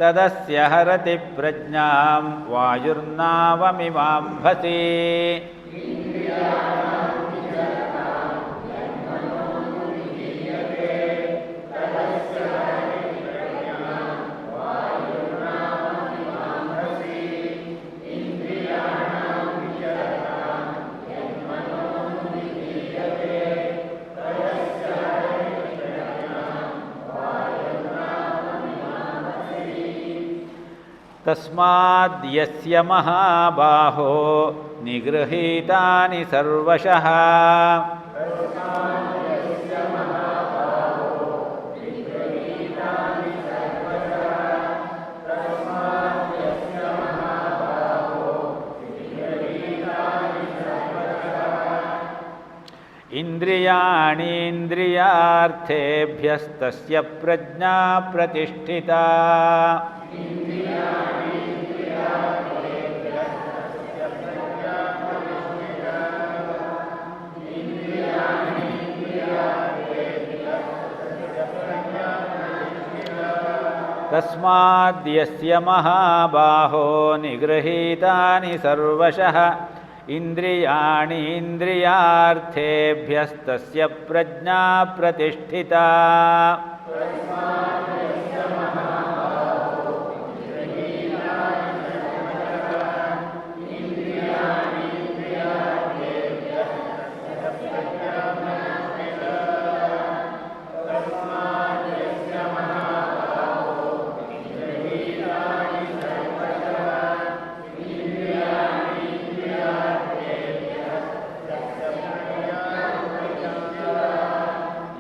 ತದಸ್ಯ ಹರತಿ ಪ್ರಜ್ಞಾಂ ವಾಯುರ್ನಾವಮಿಮಾಂಭಸಿ ತಸ್ಮಾದ್ಯಸ್ಯ ಮಹಾಬಾಹೋ ನಿಗೃಹೀತಾನಿ ಸರ್ವಶಃ ಇಂದ್ರಿಯಾಣೀಂದ್ರಿಯಾರ್ಥೇಭ್ಯಸ್ತಸ್ಯ ಪ್ರಜ್ಞಾ ಪ್ರತಿಷ್ಠಿತಾ ತಸ್ಮಾದ್ಯಸ್ಯ ಮಹಾಬಾಹೋ ನಿಗೃಹೀತಾನಿ ಸರ್ವಶಃ ಇಂದ್ರಿಯಾಣೀಂದ್ರಿಯಾರ್ಥೇಭ್ಯಸ್ತಸ್ಯ ಪ್ರಜ್ಞಾ ಪ್ರತಿಷ್ಠಿತಾ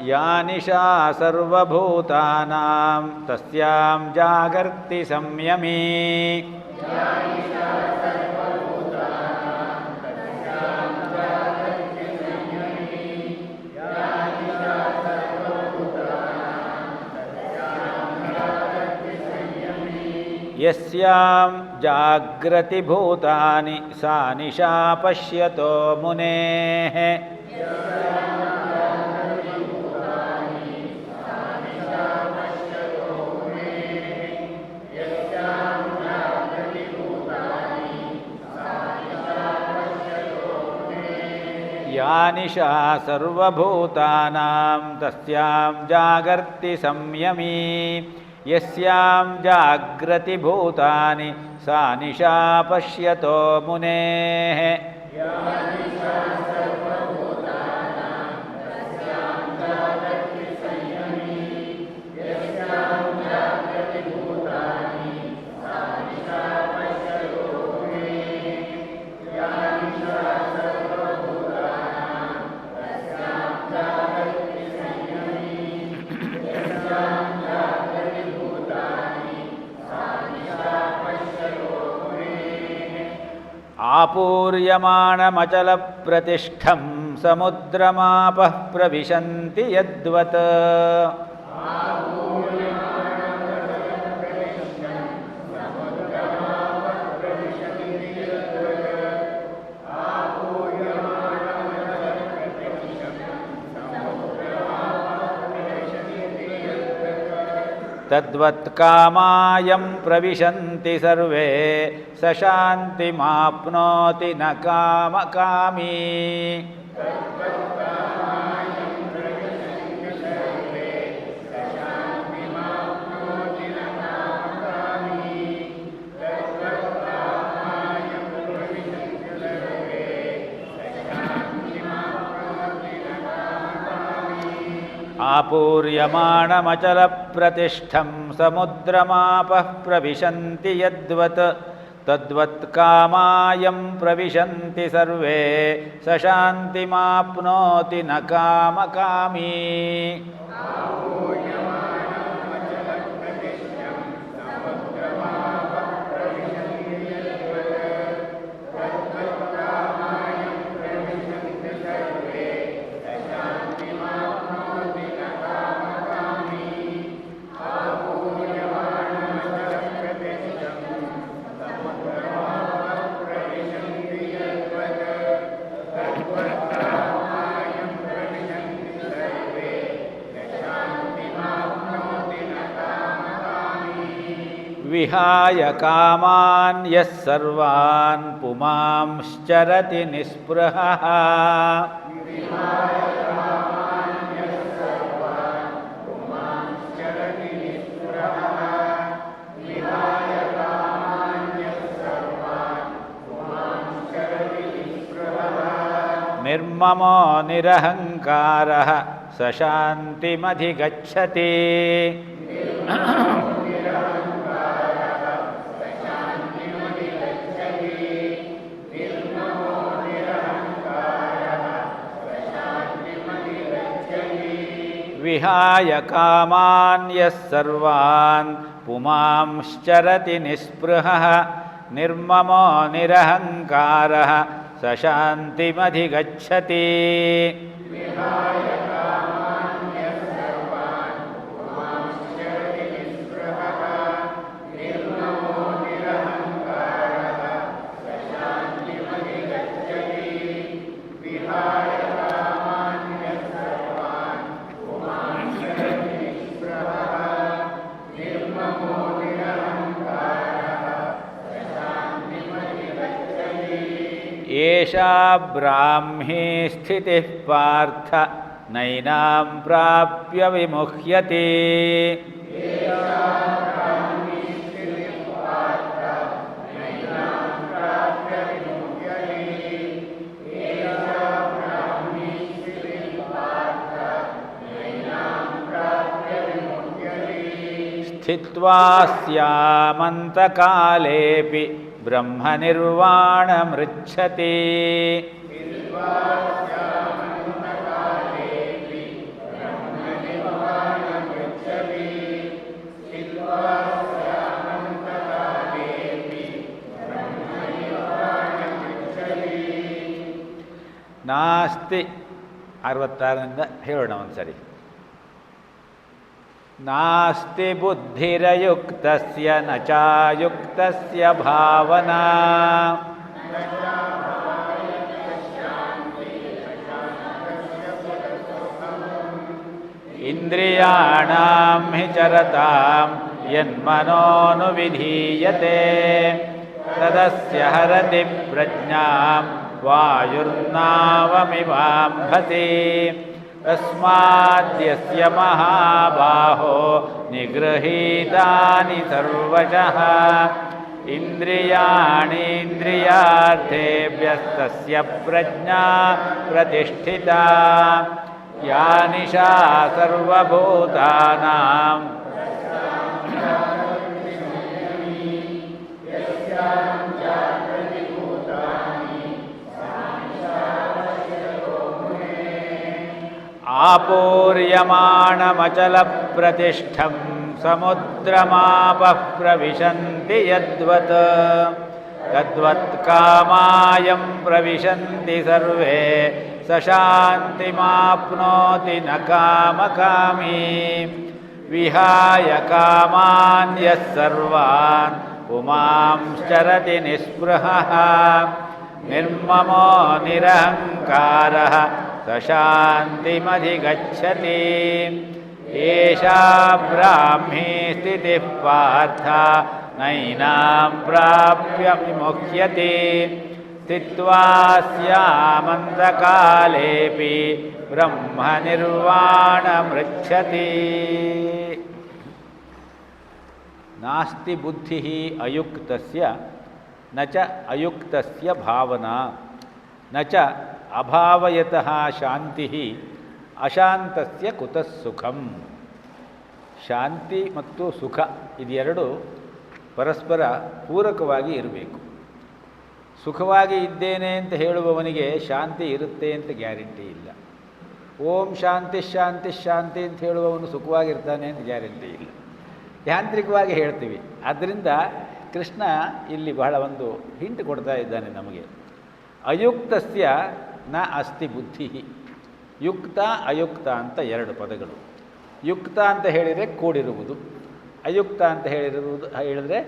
या निशा सर्वभूतानां तस्यां जागर्ति संयमी यस्यां जाग्रति भूतानि सा निशा पश्यतो मुनेः या निशा सर्वभूतानां तस्यां जागर्ति संयमी यस्यां जाग्रति भूतानि सा निशा पश्यतो मुनेः आपूर्यमाणमचलप्रतिष्ठं समुद्रमापः प्रविशन्ति यद्वत् तद्वत्कामायं प्रविशन्ति सर्वे स शान्तिमाप्नोति न कामकामी आपूर्यमाणमचलप्रतिष्ठं समुद्रमापः प्रविशन्ति यद्वत् ತದ್ವತ್ ಕಾಮಾಯಂ ಪ್ರವಿಶಂತಿ ಸರ್ವೇ ಸ ಶಾಂತಿಮಾಪ್ನೋತಿ ನ ಕಾಮಕಾಮೀ. ವಿಹಾಯ ಕಾಮಾನ್ ಯಃ ಸರ್ವಾನ್ ಪುಮಾಂಶ್ಚರತಿ ನಿಸ್ಪೃಹಃ. ನಿರ್ಮಮೋ ನಿರಹಂಕಾರಃ ಸ ಶಾಂತಿಮಧಿಗಚ್ಚತಿ. ವಿಹಾಯ ಕಾಮಾನ್ ಯಃ ಸರ್ವಾನ್ ಪುಮಾಂಶ್ಚರತಿ ನಿಸ್ಪೃಹಃ ನಿರ್ಮಮೋ ನಿರಹಂಕಾರಃ ಸ ಶಾಂತಿಮಧಿಗಚ್ಚತಿ. ಏಷಾ ಬ್ರಾಹ್ಮೀ ಸ್ಥಿತಿಃ ಪಾರ್ಥ ನೈನಾಂ ಪ್ರಾಪ್ಯ ವಿಮುಹ್ಯತಿ. ಸ್ಥಿತ್ವಾ ಸ್ಯಾಮಂತಕಾಲೇಪಿ ಬ್ರಹ್ಮನಿರ್ವಾಣಮೃಚ್ಛತಿ. ನಾಸ್ತಿ 66ರಿಂದ ಹೇಳೋಣ ಒಂದ್ಸರಿ. ನಾಸ್ತಿ ಬುದ್ಧಿರಯುಕ್ತಸ್ಯ ನ ಚಾಯುಕ್ತಸ್ಯ ಭಾವನಾ. ಇಂದ್ರಿಯಾಣಾಂ ಹಿ ಚರತಾಂ ಯನ್ಮನೋನುವಿಧೀಯತೆ ತದಸ್ಯ ಹರತಿ ಪ್ರಜ್ಞಾಂ ವಾಯುರ್ನಾವಮಿವಾಂಭಸಿ. ತಸ್ಮಾದ್ಯಸ್ಯ ಮಹಾಬಾಹೋ ನಿಗೃಹೀತಾನಿ ಸರ್ವಶಃ ಇಂದ್ರಿಯಾಣೀಂದ್ರಿಯಾರ್ಥೇಭ್ಯಸ್ತಸ್ಯ ಪ್ರಜ್ಞಾ ಪ್ರತಿಷ್ಠಿತಾ. ಯಾ ನಿಶಾ ಸರ್ವಭೂತಾನಾಂ ಆಪೂರ್ಯಮಾಣಮಚಲಪ್ರತಿಷ್ಠಂ ಸಮುದ್ರಮಾಪಃ ಪ್ರವಿಶಂತಿ ಯದ್ವತ್ ತದ್ವತ್ ಕಾಮಾಯಂ ಪ್ರವಿಶಂತಿ ಸರ್ವೇ ಸ ಶಾಂತಿಮಾಪ್ನೋತಿ ನ ಕಾಮಕಾಮೀ. ವಿಹಾಯ ಕಾಮಾನ್ ಯಃ ಸರ್ವಾನ್ ಪುಮಾಂಶ್ಚರತಿ ನಿಸ್ಪೃಹಃ ನಿರ್ಮಮೋ ನಿರಹಂಕಾರಃ ಸ ಶಾಂತಿಮಧಿಗಚ್ಚತಿ. ಏಷಾ ಬ್ರಾಹ್ಮೀ ಸ್ಥಿತಿಃ ಪಾರ್ಥ ನೈನಾಂ ಪ್ರಾಪ್ಯ ವಿಮುಹ್ಯತಿ. ಸ್ಥಿತ್ವಾ ಸ್ಯಾಮಂತಕಾಲೇಪಿ ಬ್ರಹ್ಮನಿರ್ವಾಣಮೃಚ್ಛತಿ. ನಾಸ್ತಿ ಬುದ್ಧಿಃ ಅಯುಕ್ತಸ್ಯ ನ ಚ ಅಯುಕ್ತಸ್ಯ ಭಾವನಾ ನ ಚ ಅಭಾವಯತಃ ಶಾಂತಿಃ ಅಶಾಂತಸ್ಯ ಕುತಃ ಸುಖಂ. ಶಾಂತಿ ಮತ್ತು ಸುಖ ಇದೆರಡು ಪರಸ್ಪರ ಪೂರಕವಾಗಿ ಇರಬೇಕು. ಸುಖವಾಗಿ ಇದ್ದೇನೆ ಅಂತ ಹೇಳುವವನಿಗೆ ಶಾಂತಿ ಇರುತ್ತೆ ಅಂತ ಗ್ಯಾರಂಟಿ ಇಲ್ಲ. ಓಂ ಶಾಂತಿ ಶಾಂತಿ ಶಾಂತಿ ಅಂತ ಹೇಳುವವನು ಸುಖವಾಗಿರ್ತಾನೆ ಅಂತ ಗ್ಯಾರಂಟಿ ಇಲ್ಲ. ಯಾಂತ್ರಿಕವಾಗಿ ಹೇಳ್ತೀವಿ. ಆದ್ದರಿಂದ ಕೃಷ್ಣ ಇಲ್ಲಿ ಬಹಳ ಒಂದು ಹಿಂಟ್ ಕೊಡ್ತಾ ಇದ್ದಾನೆ ನಮಗೆ. ಅಯುಕ್ತಸ್ಯ ನ ಅಸ್ತಿ ಬುದ್ಧಿ. ಯುಕ್ತ ಅಯುಕ್ತ ಅಂತ ಎರಡು ಪದಗಳು. ಯುಕ್ತ ಅಂತ ಹೇಳಿದರೆ ಕೂಡಿರುವುದು, ಅಯುಕ್ತ ಅಂತ ಹೇಳಿದರೆ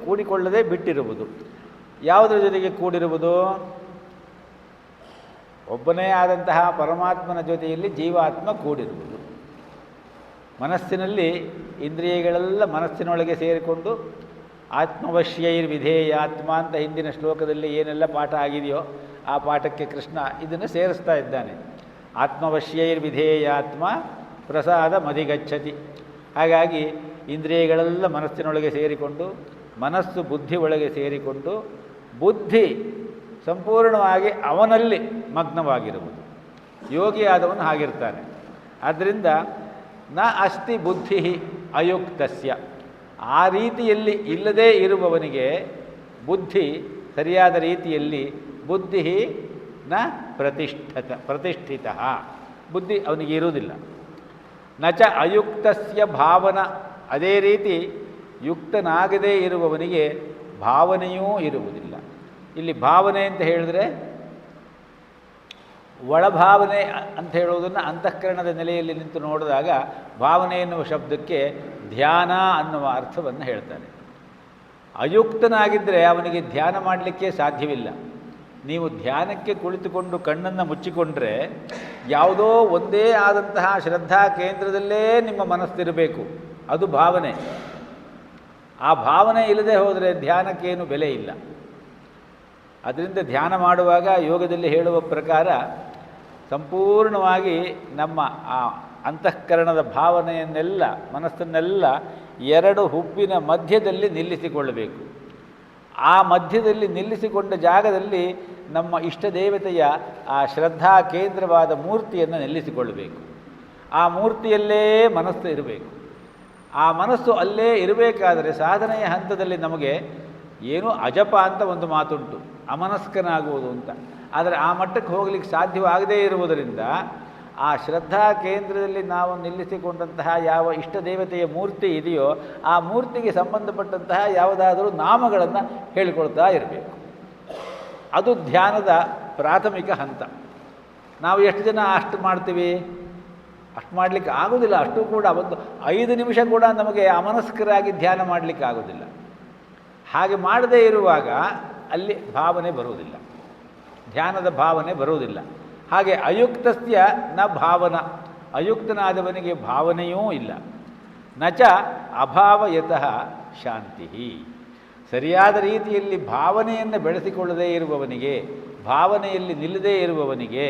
ಕೂಡಿಕೊಳ್ಳದೆ ಬಿಟ್ಟಿರುವುದು. ಯಾವುದರ ಜೊತೆಗೆ ಕೂಡಿರುವುದು? ಒಬ್ಬನೇ ಆದಂತಹ ಪರಮಾತ್ಮನ ಜೊತೆಯಲ್ಲಿ ಜೀವಾತ್ಮ ಕೂಡಿರುವುದು. ಮನಸ್ಸಿನಲ್ಲಿ ಇಂದ್ರಿಯಗಳೆಲ್ಲ ಮನಸ್ಸಿನೊಳಗೆ ಸೇರಿಕೊಂಡು ಆತ್ಮವಶ್ಯೈರ್ವಿಧೇಯಾತ್ಮ ಅಂತ ಹಿಂದಿನ ಶ್ಲೋಕದಲ್ಲಿ ಏನೆಲ್ಲ ಪಾಠ ಆಗಿದೆಯೋ ಆ ಪಾಠಕ್ಕೆ ಕೃಷ್ಣ ಇದನ್ನು ಸೇರಿಸ್ತಾ ಇದ್ದಾನೆ. ಆತ್ಮವಶ್ಯೈರ್ವಿಧೇಯಾತ್ಮ ಪ್ರಸಾದ ಮಧಿಗಚ್ಚತಿ. ಹಾಗಾಗಿ ಇಂದ್ರಿಯಗಳೆಲ್ಲ ಮನಸ್ಸಿನೊಳಗೆ ಸೇರಿಕೊಂಡು, ಮನಸ್ಸು ಬುದ್ಧಿ ಒಳಗೆ ಸೇರಿಕೊಂಡು, ಬುದ್ಧಿ ಸಂಪೂರ್ಣವಾಗಿ ಅವನಲ್ಲಿ ಮಗ್ನವಾಗಿರುವುದು. ಯೋಗಿಯಾದವನು ಹಾಗಿರ್ತಾನೆ. ಆದ್ದರಿಂದ ನ ಅಸ್ತಿ ಬುದ್ಧಿ ಅಯುಕ್ತಸ್ಯ. ಆ ರೀತಿಯಲ್ಲಿ ಇಲ್ಲದೇ ಇರುವವನಿಗೆ ಬುದ್ಧಿ ಸರಿಯಾದ ರೀತಿಯಲ್ಲಿ ಬುದ್ಧಿ ನ ಪ್ರತಿಷ್ಠಿತ ಬುದ್ಧಿ ಅವನಿಗೆ ಇರುವುದಿಲ್ಲ. ನಚ ಅಯುಕ್ತಸ್ಯ ಭಾವನ. ಅದೇ ರೀತಿ ಯುಕ್ತನಾಗದೇ ಇರುವವನಿಗೆ ಭಾವನೆಯೂ ಇರುವುದಿಲ್ಲ. ಇಲ್ಲಿ ಭಾವನೆ ಅಂತ ಹೇಳಿದ್ರೆ ಒಳಭಾವನೆ ಅಂತ ಹೇಳುವುದನ್ನು ಅಂತಃಕರಣದ ನೆಲೆಯಲ್ಲಿ ನಿಂತು ನೋಡಿದಾಗ ಭಾವನೆ ಎನ್ನುವ ಶಬ್ದಕ್ಕೆ ಧ್ಯಾನ ಅನ್ನುವ ಅರ್ಥವನ್ನು ಹೇಳ್ತಾರೆ. ಅಯುಕ್ತನಾಗಿದ್ದರೆ ಅವನಿಗೆ ಧ್ಯಾನ ಮಾಡಲಿಕ್ಕೆ ಸಾಧ್ಯವಿಲ್ಲ. ನೀವು ಧ್ಯಾನಕ್ಕೆ ಕುಳಿತುಕೊಂಡು ಕಣ್ಣನ್ನು ಮುಚ್ಚಿಕೊಂಡ್ರೆ ಯಾವುದೋ ಒಂದೇ ಆದಂತಹ ಶ್ರದ್ಧಾ ಕೇಂದ್ರದಲ್ಲೇ ನಿಮ್ಮ ಮನಸ್ಸಿರಬೇಕು. ಅದು ಭಾವನೆ. ಆ ಭಾವನೆ ಇಲ್ಲದೆ ಹೋದರೆ ಧ್ಯಾನಕ್ಕೇನು ಬೆಲೆ ಇಲ್ಲ. ಅದರಿಂದ ಧ್ಯಾನ ಮಾಡುವಾಗ ಯೋಗದಲ್ಲಿ ಹೇಳುವ ಪ್ರಕಾರ ಸಂಪೂರ್ಣವಾಗಿ ನಮ್ಮ ಆ ಅಂತಃಕರಣದ ಭಾವನೆಯನ್ನೆಲ್ಲ ಮನಸ್ಸನ್ನೆಲ್ಲ ಎರಡು ಹುಬ್ಬಿನ ಮಧ್ಯದಲ್ಲಿ ನಿಲ್ಲಿಸಿಕೊಳ್ಳಬೇಕು. ಆ ಮಧ್ಯದಲ್ಲಿ ನಿಲ್ಲಿಸಿಕೊಂಡ ಜಾಗದಲ್ಲಿ ನಮ್ಮ ಇಷ್ಟ ದೇವತೆಯ ಆ ಶ್ರದ್ಧಾ ಕೇಂದ್ರವಾದ ಮೂರ್ತಿಯನ್ನು ನಿಲ್ಲಿಸಿಕೊಳ್ಳಬೇಕು. ಆ ಮೂರ್ತಿಯಲ್ಲೇ ಮನಸ್ಸು ಇರಬೇಕು. ಆ ಮನಸ್ಸು ಅಲ್ಲೇ ಇರಬೇಕಾದರೆ ಸಾಧನೆಯ ಹಂತದಲ್ಲಿ ನಮಗೆ ಏನು ಅಜಪ ಅಂತ ಒಂದು ಮಾತುಂಟು, ಅಮನಸ್ಕನಾಗುವುದು ಅಂತ. ಆದರೆ ಆ ಮಟ್ಟಕ್ಕೆ ಹೋಗಲಿಕ್ಕೆ ಸಾಧ್ಯವಾಗದೇ ಇರುವುದರಿಂದ ಆ ಶ್ರದ್ಧಾ ಕೇಂದ್ರದಲ್ಲಿ ನಾವು ನಿಲ್ಲಿಸಿಕೊಂಡಂತಹ ಯಾವ ಇಷ್ಟ ದೇವತೆಯ ಮೂರ್ತಿ ಇದೆಯೋ ಆ ಮೂರ್ತಿಗೆ ಸಂಬಂಧಪಟ್ಟಂತಹ ಯಾವುದಾದರೂ ನಾಮಗಳನ್ನು ಹೇಳಿಕೊಳ್ತಾ ಇರಬೇಕು. ಅದು ಧ್ಯಾನದ ಪ್ರಾಥಮಿಕ ಹಂತ. ನಾವು ಎಷ್ಟು ಜನ ಅಷ್ಟು ಮಾಡ್ತೀವಿ? ಅಷ್ಟು ಮಾಡಲಿಕ್ಕೆ ಆಗೋದಿಲ್ಲ. ಅಷ್ಟು ಕೂಡ ಒಂದು 5 ನಿಮಿಷ ಕೂಡ ನಮಗೆ ಅಮನಸ್ಕರಾಗಿ ಧ್ಯಾನ ಮಾಡಲಿಕ್ಕೆ ಆಗೋದಿಲ್ಲ. ಹಾಗೆ ಮಾಡದೇ ಇರುವಾಗ ಅಲ್ಲಿ ಭಾವನೆ ಬರುವುದಿಲ್ಲ, ಧ್ಯಾನದ ಭಾವನೆ ಬರುವುದಿಲ್ಲ. ಹಾಗೆ ಅಯುಕ್ತಸ್ಯ ನ ಭಾವನ. ಅಯುಕ್ತನಾದವನಿಗೆ ಭಾವನೆಯೂ ಇಲ್ಲ. ನಚ ಅಭಾವಯತಃ ಶಾಂತಿ. ಸರಿಯಾದ ರೀತಿಯಲ್ಲಿ ಭಾವನೆಯನ್ನು ಬೆಳೆಸಿಕೊಳ್ಳದೇ ಇರುವವನಿಗೆ, ಭಾವನೆಯಲ್ಲಿ ನಿಲ್ಲದೇ ಇರುವವನಿಗೆ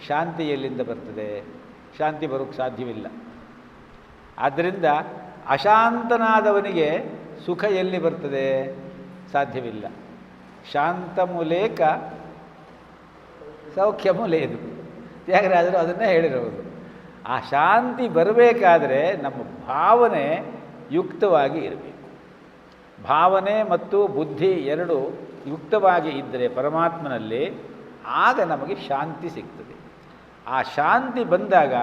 ಶಾಂತಿ ಎಲ್ಲಿಂದ ಬರ್ತದೆ? ಶಾಂತಿ ಬರೋಕ್ಕೆ ಸಾಧ್ಯವಿಲ್ಲ. ಆದ್ದರಿಂದ ಅಶಾಂತನಾದವನಿಗೆ ಸುಖ ಎಲ್ಲಿ ಬರ್ತದೆ? ಸಾಧ್ಯವಿಲ್ಲ. ಶಾಂತಮುಲೇಕ ಸೌಖ್ಯಮುಲೇದು. ತ್ಯಾಗರಾಜರು ಅದನ್ನೇ ಹೇಳಿರೋದು. ಆ ಶಾಂತಿ ಬರಬೇಕಾದರೆ ನಮ್ಮ ಭಾವನೆ ಯುಕ್ತವಾಗಿ ಇರಬೇಕು. ಭಾವನೆ ಮತ್ತು ಬುದ್ಧಿ ಎರಡು ಯುಕ್ತವಾಗಿ ಇದ್ದರೆ ಪರಮಾತ್ಮನಲ್ಲಿ ಆಗ ನಮಗೆ ಶಾಂತಿ ಸಿಗ್ತದೆ. ಆ ಶಾಂತಿ ಬಂದಾಗ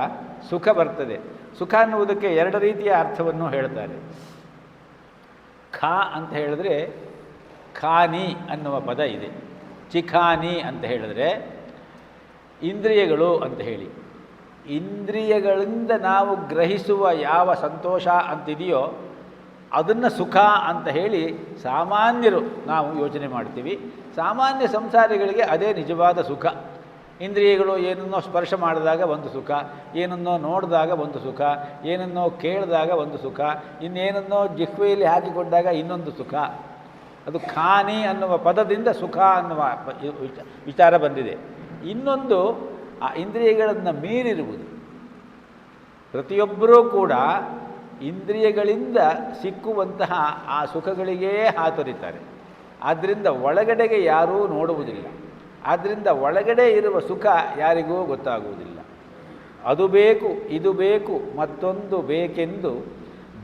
ಸುಖ ಬರ್ತದೆ. ಸುಖ ಅನ್ನುವುದಕ್ಕೆ 2 ರೀತಿಯ ಅರ್ಥವನ್ನು ಹೇಳ್ತಾರೆ. ಖಾ ಅಂತ ಹೇಳಿದ್ರೆ ಖಾನಿ ಅನ್ನುವ ಪದ ಇದೆ. ಚಿಖಾನಿ ಅಂತ ಹೇಳಿದ್ರೆ ಇಂದ್ರಿಯಗಳು ಅಂತ ಹೇಳಿ. ಇಂದ್ರಿಯಗಳಿಂದ ನಾವು ಗ್ರಹಿಸುವ ಯಾವ ಸಂತೋಷ ಅಂತಿದೆಯೋ ಅದನ್ನು ಸುಖ ಅಂತ ಹೇಳಿ ಸಾಮಾನ್ಯರು ನಾವು ಯೋಚನೆ ಮಾಡ್ತೀವಿ. ಸಾಮಾನ್ಯ ಸಂಸಾರಿಗಳಿಗೆ ಅದೇ ನಿಜವಾದ ಸುಖ. ಇಂದ್ರಿಯಗಳು ಏನನ್ನೋ ಸ್ಪರ್ಶ ಮಾಡಿದಾಗ ಒಂದು ಸುಖ, ಏನನ್ನೋ ನೋಡಿದಾಗ ಒಂದು ಸುಖ, ಏನನ್ನೋ ಕೇಳಿದಾಗ ಒಂದು ಸುಖ, ಇನ್ನೇನನ್ನೋ ಜಿಹ್ವೆಯಲ್ಲಿ ಹಾಕಿಕೊಂಡಾಗ ಇನ್ನೊಂದು ಸುಖ. ಅದು ಖಾನಿ ಅನ್ನುವ ಪದದಿಂದ ಸುಖ ಅನ್ನುವ ವಿಚಾರ ಬಂದಿದೆ. ಇನ್ನೊಂದು ಆ ಇಂದ್ರಿಯಗಳನ್ನು ಮೀರಿರುವುದು. ಪ್ರತಿಯೊಬ್ಬರೂ ಕೂಡ ಇಂದ್ರಿಯಗಳಿಂದ ಸಿಕ್ಕುವಂತಹ ಆ ಸುಖಗಳಿಗೇ ಹಾತೊರಿತಾರೆ. ಆದ್ದರಿಂದ ಒಳಗಡೆಗೆ ಯಾರೂ ನೋಡುವುದಿಲ್ಲ. ಆದ್ದರಿಂದ ಒಳಗಡೆ ಇರುವ ಸುಖ ಯಾರಿಗೂ ಗೊತ್ತಾಗುವುದಿಲ್ಲ. ಅದು ಬೇಕು, ಇದು ಬೇಕು, ಮತ್ತೊಂದು ಬೇಕೆಂದು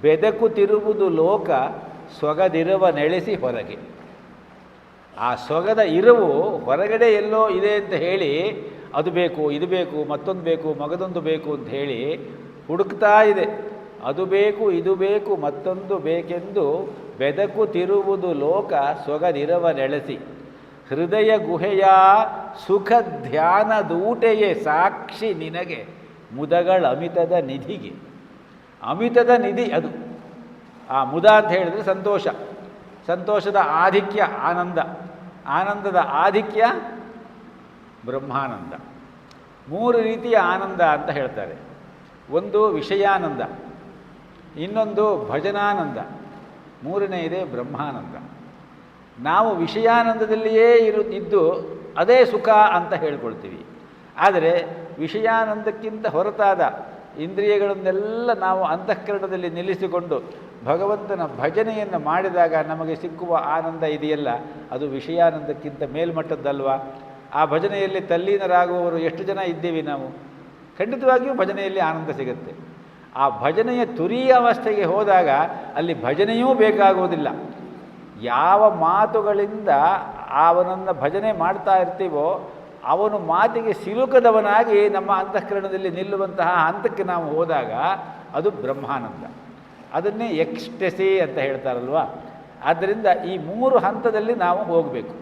ಬೆದಕುತ್ತಿರುವುದು ಲೋಕ ಸೊಗದಿರುವ ನೆಲೆಸಿ ಹೊರಗೆ. ಆ ಸೊಗದ ಇರುವು ಹೊರಗಡೆ ಎಲ್ಲೋ ಇದೆ ಅಂತ ಹೇಳಿ ಅದು ಬೇಕು, ಇದು ಬೇಕು, ಮತ್ತೊಂದು ಬೇಕು, ಮಗದೊಂದು ಬೇಕು ಅಂತ ಹೇಳಿ ಹುಡುಕ್ತಾ ಇದೆ. ಅದು ಬೇಕು, ಇದು ಬೇಕು, ಮತ್ತೊಂದು ಬೇಕೆಂದು ಬೆದಕುತ್ತಿರುವುದು ಲೋಕ ಸೊಗದಿರವ ನೆಲೆಸಿ. ಹೃದಯ ಗುಹೆಯ ಸುಖ ಧ್ಯಾನದೂಟೆಯೇ ಸಾಕ್ಷಿ ನಿನಗೆ ಮುದಗಳ ಅಮಿತದ ನಿಧಿಗೆ. ಅಮಿತದ ನಿಧಿ ಅದು. ಆ ಮುದ ಅಂತ ಹೇಳಿದರೆ ಸಂತೋಷ, ಸಂತೋಷದ ಆಧಿಕ್ಯ ಆನಂದ, ಆನಂದದ ಆಧಿಕ್ಯ ಬ್ರಹ್ಮಾನಂದ. ಮೂರು ರೀತಿಯ ಆನಂದ ಅಂತ ಹೇಳ್ತಾರೆ. ಒಂದು ವಿಷಯಾನಂದ, ಇನ್ನೊಂದು ಭಜನಾನಂದ, ಮೂರನೇ ಇದೆ ಬ್ರಹ್ಮಾನಂದ. ನಾವು ವಿಷಯಾನಂದದಲ್ಲಿಯೇ ಇದ್ದು ಅದೇ ಸುಖ ಅಂತ ಹೇಳ್ಕೊಳ್ತೀವಿ. ಆದರೆ ವಿಷಯಾನಂದಕ್ಕಿಂತ ಹೊರತಾದ ಇಂದ್ರಿಯಗಳನ್ನೆಲ್ಲ ನಾವು ಅಂತಃಕರಣದಲ್ಲಿ ನಿಲ್ಲಿಸಿಕೊಂಡು ಭಗವಂತನ ಭಜನೆಯನ್ನು ಮಾಡಿದಾಗ ನಮಗೆ ಸಿಕ್ಕುವ ಆನಂದ ಇದೆಯಲ್ಲ, ಅದು ವಿಷಯಾನಂದಕ್ಕಿಂತ ಮೇಲ್ಮಟ್ಟದ್ದಲ್ವಾ? ಆ ಭಜನೆಯಲ್ಲಿ ತಲ್ಲೀನರಾಗುವವರು ಎಷ್ಟು ಜನ ಇದ್ದೀವಿ ನಾವು? ಖಂಡಿತವಾಗಿಯೂ ಭಜನೆಯಲ್ಲಿ ಆನಂದ ಸಿಗುತ್ತೆ. ಆ ಭಜನೆಯ ತುರಿಯ ಅವಸ್ಥೆಗೆ ಹೋದಾಗ ಅಲ್ಲಿ ಭಜನೆಯೂ ಬೇಕಾಗುವುದಿಲ್ಲ. ಯಾವ ಮಾತುಗಳಿಂದ ಅವನನ್ನು ಭಜನೆ ಮಾಡ್ತಾ ಇರ್ತೀವೋ ಅವನು ಮಾತಿಗೆ ಸಿಲುಕದವನಾಗಿ ನಮ್ಮ ಅಂತಃಕರಣದಲ್ಲಿ ನಿಲ್ಲುವಂತಹ ಹಂತಕ್ಕೆ ನಾವು ಹೋದಾಗ ಅದು ಬ್ರಹ್ಮಾನಂದ. ಅದನ್ನೇ ಎಕ್ಸ್ಟೆಸಿ ಅಂತ ಹೇಳ್ತಾರಲ್ವ. ಆದ್ದರಿಂದ ಈ ಮೂರು ಹಂತದಲ್ಲಿ ನಾವು ಹೋಗಬೇಕು.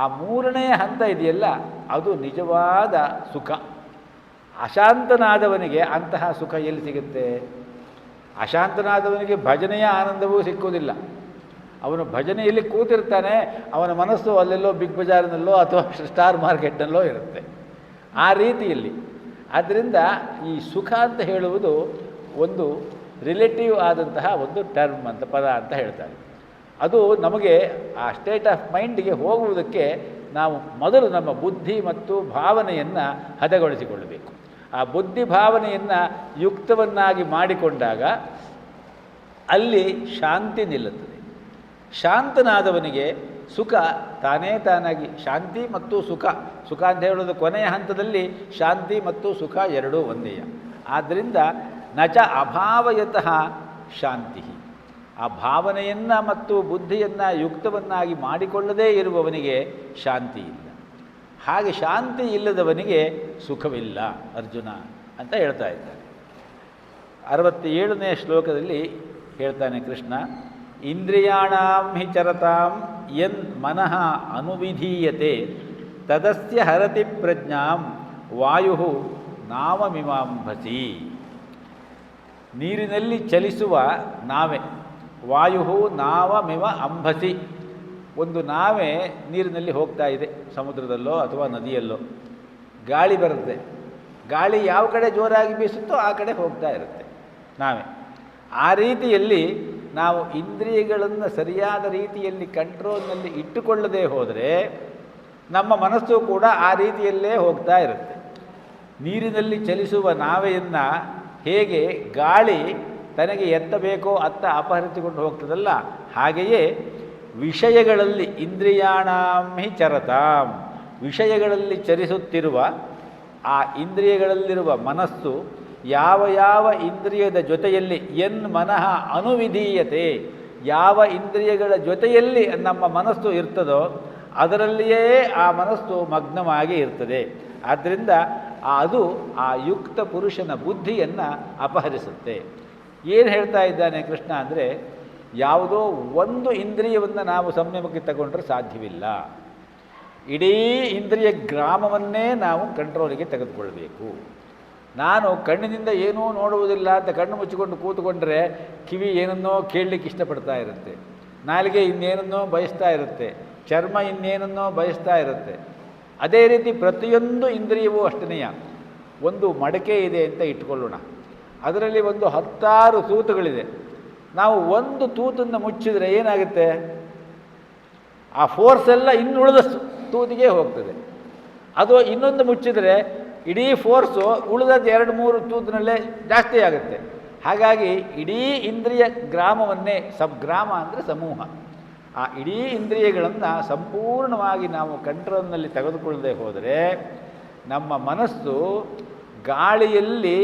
ಆ ಮೂರನೆಯ ಹಂತ ಇದೆಯಲ್ಲ, ಅದು ನಿಜವಾದ ಸುಖ. ಅಶಾಂತನಾದವನಿಗೆ ಅಂತಹ ಸುಖ ಎಲ್ಲಿ ಸಿಗುತ್ತೆ? ಅಶಾಂತನಾದವನಿಗೆ ಭಜನೆಯ ಆನಂದವೂ ಸಿಕ್ಕುವುದಿಲ್ಲ. ಅವನು ಭಜನೆಯಲ್ಲಿ ಕೂತಿರ್ತಾನೆ, ಅವನ ಮನಸ್ಸು ಅಲ್ಲೆಲ್ಲೋ ಬಿಗ್ ಬಜಾರ್ನಲ್ಲೋ ಅಥವಾ ಸ್ಟಾರ್ ಮಾರ್ಕೆಟ್ನಲ್ಲೋ ಇರುತ್ತೆ, ಆ ರೀತಿಯಲ್ಲಿ. ಆದ್ದರಿಂದ ಈ ಸುಖ ಅಂತ ಹೇಳುವುದು ಒಂದು ರಿಲೇಟಿವ್ ಆದಂತಹ ಒಂದು ಟರ್ಮ್ ಅಂತ, ಪದ ಅಂತ ಹೇಳ್ತಾರೆ. ಅದು ನಮಗೆ ಆ ಸ್ಟೇಟ್ ಆಫ್ ಮೈಂಡಿಗೆ ಹೋಗುವುದಕ್ಕೆ ನಾವು ಮೊದಲು ನಮ್ಮ ಬುದ್ಧಿ ಮತ್ತು ಭಾವನೆಯನ್ನು ಹದಗೊಳಿಸಿಕೊಳ್ಳಬೇಕು. ಆ ಬುದ್ಧಿ ಭಾವನೆಯನ್ನು ಯುಕ್ತವನ್ನಾಗಿ ಮಾಡಿಕೊಂಡಾಗ ಅಲ್ಲಿ ಶಾಂತಿ ನಿಲ್ಲುತ್ತದೆ. ಶಾಂತನಾದವನಿಗೆ ಸುಖ ತಾನೇ ತಾನಾಗಿ, ಶಾಂತಿ ಮತ್ತು ಸುಖ, ಸುಖ ಅಂತ ಹೇಳೋದು ಕೊನೆಯ ಹಂತದಲ್ಲಿ ಶಾಂತಿ ಮತ್ತು ಸುಖ ಎರಡೂ ಒಂದೇಯ. ಆದ್ದರಿಂದ ನಚ ಅಭಾವಯತಃ ಶಾಂತಿ. ಆ ಭಾವನೆಯನ್ನು ಮತ್ತು ಬುದ್ಧಿಯನ್ನು ಯುಕ್ತವನ್ನಾಗಿ ಮಾಡಿಕೊಳ್ಳದೇ ಇರುವವನಿಗೆ ಶಾಂತಿ ಇಲ್ಲ. ಹಾಗೆ ಶಾಂತಿ ಇಲ್ಲದವನಿಗೆ ಸುಖವಿಲ್ಲ ಅರ್ಜುನ ಅಂತ ಹೇಳ್ತಾ ಇದ್ದಾನೆ. 67ನೇ ಶ್ಲೋಕದಲ್ಲಿ ಹೇಳ್ತಾನೆ ಕೃಷ್ಣ, ಇಂದ್ರಿಯಾಣಾಂ ಹಿ ಚರತಾಂ ಯನ್ ಮನಃ ಅನುವಿಧೀಯತೆ ತದಸ್ಯ ಹರತಿ ಪ್ರಜ್ಞಾಂ ವಾಯು ನಾವಮಿಮಾಂಭಸಿ. ನೀರಿನಲ್ಲಿ ಚಲಿಸುವ ನಾವೆ, ವಾಯು ನಾವಮಿವ ಅಂಭಸಿ. ಒಂದು ನಾವೆ ನೀರಿನಲ್ಲಿ ಹೋಗ್ತಾ ಇದೆ, ಸಮುದ್ರದಲ್ಲೋ ಅಥವಾ ನದಿಯಲ್ಲೋ. ಗಾಳಿ ಬರುತ್ತೆ, ಗಾಳಿ ಯಾವ ಕಡೆ ಜೋರಾಗಿ ಬೀಸುತ್ತೋ ಆ ಕಡೆ ಹೋಗ್ತಾ ಇರುತ್ತೆ ನಾವೆ. ಆ ರೀತಿಯಲ್ಲಿ ನಾವು ಇಂದ್ರಿಯಗಳನ್ನು ಸರಿಯಾದ ರೀತಿಯಲ್ಲಿ ಕಂಟ್ರೋಲ್ನಲ್ಲಿ ಇಟ್ಟುಕೊಳ್ಳದೆ ಹೋದರೆ ನಮ್ಮ ಮನಸ್ಸು ಕೂಡ ಆ ರೀತಿಯಲ್ಲೇ ಹೋಗ್ತಾ ಇರುತ್ತೆ. ನೀರಿನಲ್ಲಿ ಚಲಿಸುವ ನಾವೆಯನ್ನು ಹೇಗೆ ಗಾಳಿ ತನಗೆ ಎತ್ತಬೇಕೋ ಅತ್ತ ಅಪಹರಿಸಿಕೊಂಡು ಹೋಗ್ತದಲ್ಲ, ಹಾಗೆಯೇ ವಿಷಯಗಳಲ್ಲಿ ಇಂದ್ರಿಯಾಣಾಂ ಹಿ ಚರತಾಂ, ವಿಷಯಗಳಲ್ಲಿ ಚರಿಸುತ್ತಿರುವ ಆ ಇಂದ್ರಿಯಗಳಲ್ಲಿರುವ ಮನಸ್ಸು ಯಾವ ಯಾವ ಇಂದ್ರಿಯದ ಜೊತೆಯಲ್ಲಿ ಎನ್ ಮನಃ ಅನುವಿಧೀಯತೆ, ಯಾವ ಇಂದ್ರಿಯಗಳ ಜೊತೆಯಲ್ಲಿ ನಮ್ಮ ಮನಸ್ಸು ಇರ್ತದೋ ಅದರಲ್ಲಿಯೇ ಆ ಮನಸ್ಸು ಮಗ್ನವಾಗಿ ಇರ್ತದೆ. ಆದ್ದರಿಂದ ಅದು ಆ ಯುಕ್ತ ಪುರುಷನ ಬುದ್ಧಿಯನ್ನು ಅಪಹರಿಸುತ್ತೆ. ಏನು ಹೇಳ್ತಾ ಇದ್ದಾನೆ ಕೃಷ್ಣ ಅಂದರೆ, ಯಾವುದೋ ಒಂದು ಇಂದ್ರಿಯವನ್ನು ನಾವು ಸಂಯಮಕ್ಕೆ ತಗೊಂಡ್ರೆ ಸಾಧ್ಯವಿಲ್ಲ. ಇಡೀ ಇಂದ್ರಿಯ ಗ್ರಾಮವನ್ನೇ ನಾವು ಕಂಟ್ರೋಲಿಗೆ ತೆಗೆದುಕೊಳ್ಬೇಕು. ನಾನು ಕಣ್ಣಿನಿಂದ ಏನೂ ನೋಡುವುದಿಲ್ಲ ಅಂತ ಕಣ್ಣು ಮುಚ್ಚಿಕೊಂಡು ಕೂತ್ಕೊಂಡ್ರೆ ಕಿವಿ ಏನನ್ನೋ ಕೇಳಲಿಕ್ಕೆ ಇಷ್ಟಪಡ್ತಾ ಇರುತ್ತೆ, ನಾಲಿಗೆ ಇನ್ನೇನನ್ನೋ ಬಯಸ್ತಾ ಇರುತ್ತೆ, ಚರ್ಮ ಇನ್ನೇನನ್ನೋ ಬಯಸ್ತಾ ಇರುತ್ತೆ. ಅದೇ ರೀತಿ ಪ್ರತಿಯೊಂದು ಇಂದ್ರಿಯವೂ ಅಷ್ಟನೆಯ. ಒಂದು ಮಡಕೆ ಇದೆ ಅಂತ ಇಟ್ಕೊಳ್ಳೋಣ, ಅದರಲ್ಲಿ ಒಂದು 10 ತೂತುಗಳಿದೆ. ನಾವು ಒಂದು ತೂತನ್ನು ಮುಚ್ಚಿದರೆ ಏನಾಗುತ್ತೆ? ಆ ಫೋರ್ಸ್ ಎಲ್ಲ ಇನ್ನುಳಿದ ತೂತಿಗೆ ಹೋಗ್ತದೆ. ಅದು ಇನ್ನೊಂದು ಮುಚ್ಚಿದರೆ ಇಡೀ ಫೋರ್ಸು ಉಳಿದದ್ದು 2-3 ತೂತಿನಲ್ಲೇ ಜಾಸ್ತಿ ಆಗುತ್ತೆ. ಹಾಗಾಗಿ ಇಡೀ ಇಂದ್ರಿಯ ಗ್ರಾಮವನ್ನೇ, ಸಬ್ಗ್ರಾಮ ಅಂದರೆ ಸಮೂಹ, ಆ ಇಡೀ ಇಂದ್ರಿಯಗಳನ್ನು ಸಂಪೂರ್ಣವಾಗಿ ನಾವು ಕಂಟ್ರೋಲ್ನಲ್ಲಿ ತೆಗೆದುಕೊಳ್ಳದೆ ಹೋದರೆ ನಮ್ಮ ಮನಸ್ಸು ಗಾಳಿಯಲ್ಲಿ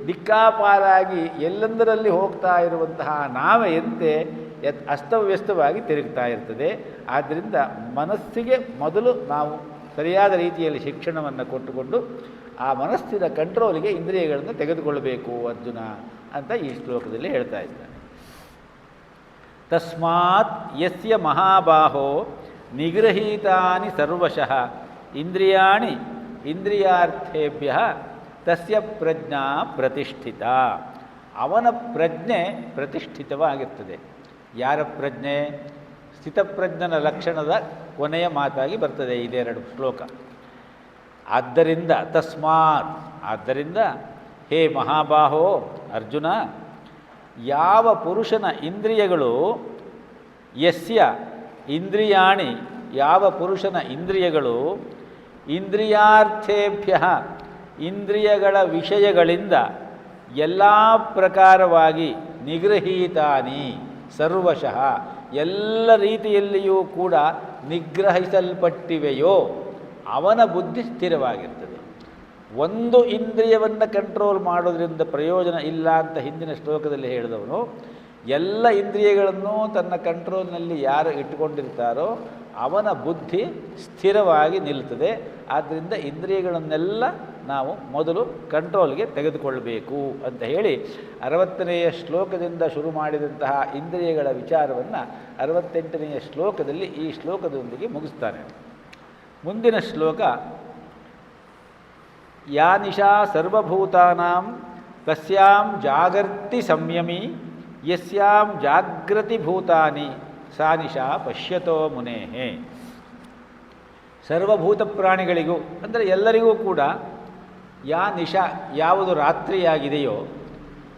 ದಿಕ್ಕಾಪಾಲಾಗಿ ಎಲ್ಲೆಂದರಲ್ಲಿ ಹೋಗ್ತಾ ಇರುವಂತಹ ನಾವೆಯಂತೆ ಅಸ್ತವ್ಯಸ್ತವಾಗಿ ತಿರುಗ್ತಾ ಇರ್ತದೆ. ಆದ್ದರಿಂದ ಮನಸ್ಸಿಗೆ ಮೊದಲು ನಾವು ಸರಿಯಾದ ರೀತಿಯಲ್ಲಿ ಶಿಕ್ಷಣವನ್ನು ಕೊಟ್ಟುಕೊಂಡು ಆ ಮನಸ್ಸಿನ ಕಂಟ್ರೋಲಿಗೆ ಇಂದ್ರಿಯಗಳನ್ನು ತೆಗೆದುಕೊಳ್ಳಬೇಕು ಅರ್ಜುನ ಅಂತ ಈ ಶ್ಲೋಕದಲ್ಲಿ ಹೇಳ್ತಾ ಇದ್ದಾನೆ. ತಸ್ಮಾತ್ ಯಸ್ಯ ಮಹಾಬಾಹೋ ನಿಗೃಹೀತಾನಿ ಸರ್ವಶಃ ಇಂದ್ರಿಯಾಣಿ ಇಂದ್ರಿಯಾರ್ಥೇಭ್ಯ ತಸ್ಯ ಪ್ರಜ್ಞಾ ಪ್ರತಿಷ್ಠಿತ. ಅವನ ಪ್ರಜ್ಞೆ ಪ್ರತಿಷ್ಠಿತವಾಗಿರ್ತದೆ. ಯಾರ ಪ್ರಜ್ಞೆ? ಸ್ಥಿತಪ್ರಜ್ಞನ ಲಕ್ಷಣದ ಕೊನೆಯ ಮಾತಾಗಿ ಬರ್ತದೆ ಇದೆರಡು ಶ್ಲೋಕ. ಆದ್ದರಿಂದ ತಸ್ಮಾತ್, ಆದ್ದರಿಂದ ಹೇ ಮಹಾಬಾಹೋ ಅರ್ಜುನ, ಯಾವ ಪುರುಷನ ಇಂದ್ರಿಯಗಳು, ಯಸ್ಯ ಇಂದ್ರಿಯಾಣಿ, ಯಾವ ಪುರುಷನ ಇಂದ್ರಿಯಗಳು, ಇಂದ್ರಿಯಾರ್ಥೇಭ್ಯ ಇಂದ್ರಿಯಗಳ ವಿಷಯಗಳಿಂದ ಎಲ್ಲ ಪ್ರಕಾರವಾಗಿ ನಿಗೃಹೀತಾನಿ ಸರ್ವಶಃ ಎಲ್ಲ ರೀತಿಯಲ್ಲಿಯೂ ಕೂಡ ನಿಗ್ರಹಿಸಲ್ಪಟ್ಟಿವೆಯೋ ಅವನ ಬುದ್ಧಿ ಸ್ಥಿರವಾಗಿರ್ತದೆ. ಒಂದು ಇಂದ್ರಿಯವನ್ನು ಕಂಟ್ರೋಲ್ ಮಾಡೋದ್ರಿಂದ ಪ್ರಯೋಜನ ಇಲ್ಲ ಅಂತ ಹಿಂದಿನ ಶ್ಲೋಕದಲ್ಲಿ ಹೇಳಿದವನು, ಎಲ್ಲ ಇಂದ್ರಿಯಗಳನ್ನು ತನ್ನ ಕಂಟ್ರೋಲ್ನಲ್ಲಿ ಯಾರು ಇಟ್ಟುಕೊಂಡಿರ್ತಾರೋ ಅವನ ಬುದ್ಧಿ ಸ್ಥಿರವಾಗಿ ನಿಲ್ತದೆ. ಆದ್ದರಿಂದ ಇಂದ್ರಿಯಗಳನ್ನೆಲ್ಲ ನಾವು ಮೊದಲು ಕಂಟ್ರೋಲ್ಗೆ ತೆಗೆದುಕೊಳ್ಳಬೇಕು ಅಂತ ಹೇಳಿ 60ನೆಯ ಶ್ಲೋಕದಿಂದ ಶುರು ಮಾಡಿದಂತಹ ಇಂದ್ರಿಯಗಳ ವಿಚಾರವನ್ನು 68ನೆಯ ಶ್ಲೋಕದಲ್ಲಿ ಈ ಶ್ಲೋಕದೊಂದಿಗೆ ಮುಗಿಸ್ತಾನೆ. ಮುಂದಿನ ಶ್ಲೋಕ, ಯಾ ನಿಶಾ ಸರ್ವಭೂತಾನಾಂ ತಸ್ಯಾಂ ಜಾಗರ್ತಿ ಸಂಯಮಿ ಯಸ್ಯಾಂ ಜಾಗೃತಿ ಭೂತಾನಿ ಸಾ ನಿಶಾ ಪಶ್ಯತೋ ಮುನೇಹೇ. ಸರ್ವಭೂತ ಪ್ರಾಣಿಗಳಿಗೂ ಅಂದರೆ ಎಲ್ಲರಿಗೂ ಕೂಡ ಯಾ ನಿಶಾ ಯಾವುದು ರಾತ್ರಿಯಾಗಿದೆಯೋ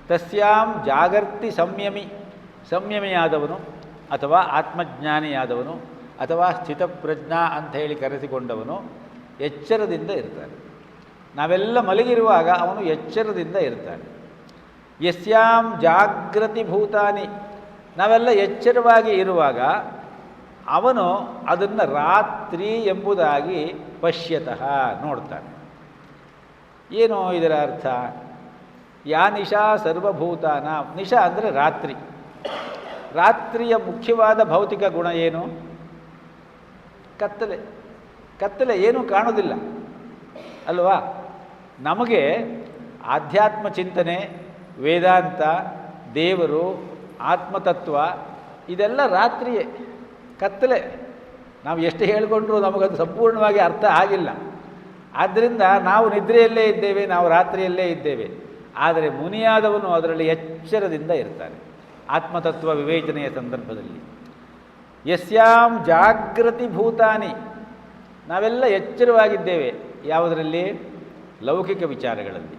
ತಸ್ಯಾಂ ಜಾಗರ್ತಿ ಸಂಯಮಿ, ಸಂಯಮಿಯಾದವನು ಅಥವಾ ಆತ್ಮಜ್ಞಾನಿಯಾದವನು ಅಥವಾ ಸ್ಥಿತಪ್ರಜ್ಞಾ ಅಂತ ಹೇಳಿ ಕರೆಸಿಕೊಂಡವನು ಎಚ್ಚರದಿಂದ ಇರ್ತಾನೆ. ನಾವೆಲ್ಲ ಮಲಗಿರುವಾಗ ಅವನು ಎಚ್ಚರದಿಂದ ಇರ್ತಾನೆ. ಯಸ್ಯಾಂ ಜಾಗೃತಿ ಭೂತಾನಿ, ನಾವೆಲ್ಲ ಎಚ್ಚರವಾಗಿ ಇರುವಾಗ ಅವನು ಅದನ್ನು ರಾತ್ರಿ ಎಂಬುದಾಗಿ ಪಶ್ಯತಃ ನೋಡ್ತಾನೆ. ಏನು ಇದರ ಅರ್ಥ? ಯಾ ನಿಶಾ ಸರ್ವಭೂತಾನ, ನಿಶಾ ಅಂದರೆ ರಾತ್ರಿ. ರಾತ್ರಿಯ ಮುಖ್ಯವಾದ ಭೌತಿಕ ಗುಣ ಏನು? ಕತ್ತಲೆ. ಕತ್ತಲೆ ಏನೂ ಕಾಣೋದಿಲ್ಲ ಅಲ್ವಾ? ನಮಗೆ ಆಧ್ಯಾತ್ಮ ಚಿಂತನೆ, ವೇದಾಂತ, ದೇವರು, ಆತ್ಮತತ್ವ ಇದೆಲ್ಲ ರಾತ್ರಿಯೇ, ಕತ್ತಲೆ. ನಾವು ಎಷ್ಟು ಹೇಳಿಕೊಂಡ್ರೂ ನಮಗದು ಸಂಪೂರ್ಣವಾಗಿ ಅರ್ಥ ಆಗಿಲ್ಲ. ಆದ್ದರಿಂದ ನಾವು ನಿದ್ರೆಯಲ್ಲೇ ಇದ್ದೇವೆ, ನಾವು ರಾತ್ರಿಯಲ್ಲೇ ಇದ್ದೇವೆ. ಆದರೆ ಮುನಿಯಾದವನು ಅದರಲ್ಲಿ ಎಚ್ಚರದಿಂದ ಇರ್ತಾನೆ ಆತ್ಮತತ್ವ ವಿವೇಚನೆಯ ಸಂದರ್ಭದಲ್ಲಿ. ಯಸ್ಯಾಂ ಜಾಗೃತಿ ಭೂತಾನಿ, ನಾವೆಲ್ಲ ಎಚ್ಚರವಾಗಿದ್ದೇವೆ. ಯಾವುದರಲ್ಲಿ? ಲೌಕಿಕ ವಿಚಾರಗಳಲ್ಲಿ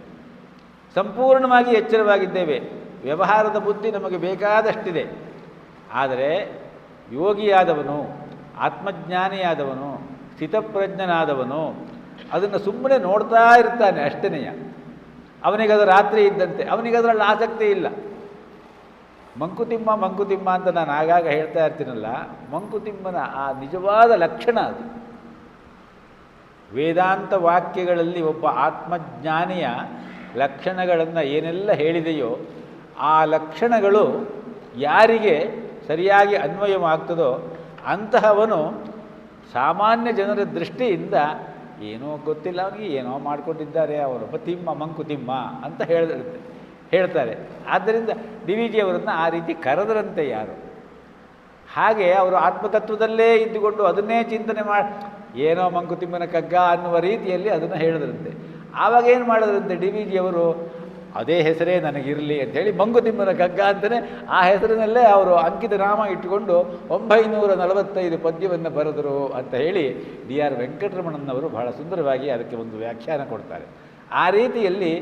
ಸಂಪೂರ್ಣವಾಗಿ ಎಚ್ಚರವಾಗಿದ್ದೇವೆ. ವ್ಯವಹಾರದ ಬುದ್ಧಿ ನಮಗೆ ಬೇಕಾದಷ್ಟಿದೆ. ಆದರೆ ಯೋಗಿಯಾದವನು, ಆತ್ಮಜ್ಞಾನಿಯಾದವನು, ಸ್ಥಿತಪ್ರಜ್ಞನಾದವನು ಅದನ್ನು ಸುಮ್ಮನೆ ನೋಡ್ತಾ ಇರ್ತಾನೆ ಅಷ್ಟೇನೆಯ. ಅವನಿಗದು ರಾತ್ರಿ ಇದ್ದಂತೆ, ಅವನಿಗದರಲ್ಲಿ ಆಸಕ್ತಿ ಇಲ್ಲ. ಮಂಕುತಿಮ್ಮ ಮಂಕುತಿಮ್ಮ ಅಂತ ನಾನು ಆಗಾಗ ಹೇಳ್ತಾ ಇರ್ತೀನಲ್ಲ, ಮಂಕುತಿಮ್ಮನ ಆ ನಿಜವಾದ ಲಕ್ಷಣ ಅದು. ವೇದಾಂತ ವಾಕ್ಯಗಳಲ್ಲಿ ಒಬ್ಬ ಆತ್ಮಜ್ಞಾನಿಯ ಲಕ್ಷಣಗಳನ್ನು ಏನೆಲ್ಲ ಹೇಳಿದೆಯೋ ಆ ಲಕ್ಷಣಗಳು ಯಾರಿಗೆ ಸರಿಯಾಗಿ ಅನ್ವಯವಾಗ್ತದೋ ಅಂತಹವನು ಸಾಮಾನ್ಯ ಜನರ ದೃಷ್ಟಿಯಿಂದ ಏನೋ ಗೊತ್ತಿಲ್ಲ, ಅವನಿಗೆ ಏನೋ ಮಾಡಿಕೊಂಡಿದ್ದಾರೆ, ಅವರೊಬ್ಬ ತಿಮ್ಮ ಮಂಕುತಿಮ್ಮ ಅಂತ ಹೇಳ್ತಾರೆ. ಆದ್ದರಿಂದ ಡಿ ವಿ ಜಿಯವರನ್ನು ಆ ರೀತಿ ಕರೆದರಂತೆ ಯಾರು. ಹಾಗೆ ಅವರು ಆತ್ಮತತ್ವದಲ್ಲೇ ಇದ್ದುಕೊಂಡು ಅದನ್ನೇ ಚಿಂತನೆ ಮಾಡಿ ಏನೋ ಮಂಕುತಿಮ್ಮನ ಕಗ್ಗ ಅನ್ನುವ ರೀತಿಯಲ್ಲಿ ಅದನ್ನು ಹೇಳಿದ್ರಂತೆ. ಆವಾಗ ಏನು ಮಾಡಿದ್ರಂತೆ ಡಿ ವಿ ಜಿಯವರು, ಅದೇ ಹೆಸರೇ ನನಗಿರಲಿ ಅಂಥೇಳಿ ಮಂಕುತಿಮ್ಮನ ಕಗ್ಗ ಅಂತಲೇ ಆ ಹೆಸರಿನಲ್ಲೇ ಅವರು ಅಂಕಿತ ನಾಮ ಇಟ್ಟುಕೊಂಡು 945 ಪದ್ಯವನ್ನು ಬರೆದರು ಅಂತ ಹೇಳಿ ಡಿ ಆರ್ ವೆಂಕಟರಮಣನವರು ಬಹಳ ಸುಂದರವಾಗಿ ಅದಕ್ಕೆ ಒಂದು ವ್ಯಾಖ್ಯಾನ ಕೊಡ್ತಾರೆ. ಆ ರೀತಿಯಲ್ಲಿ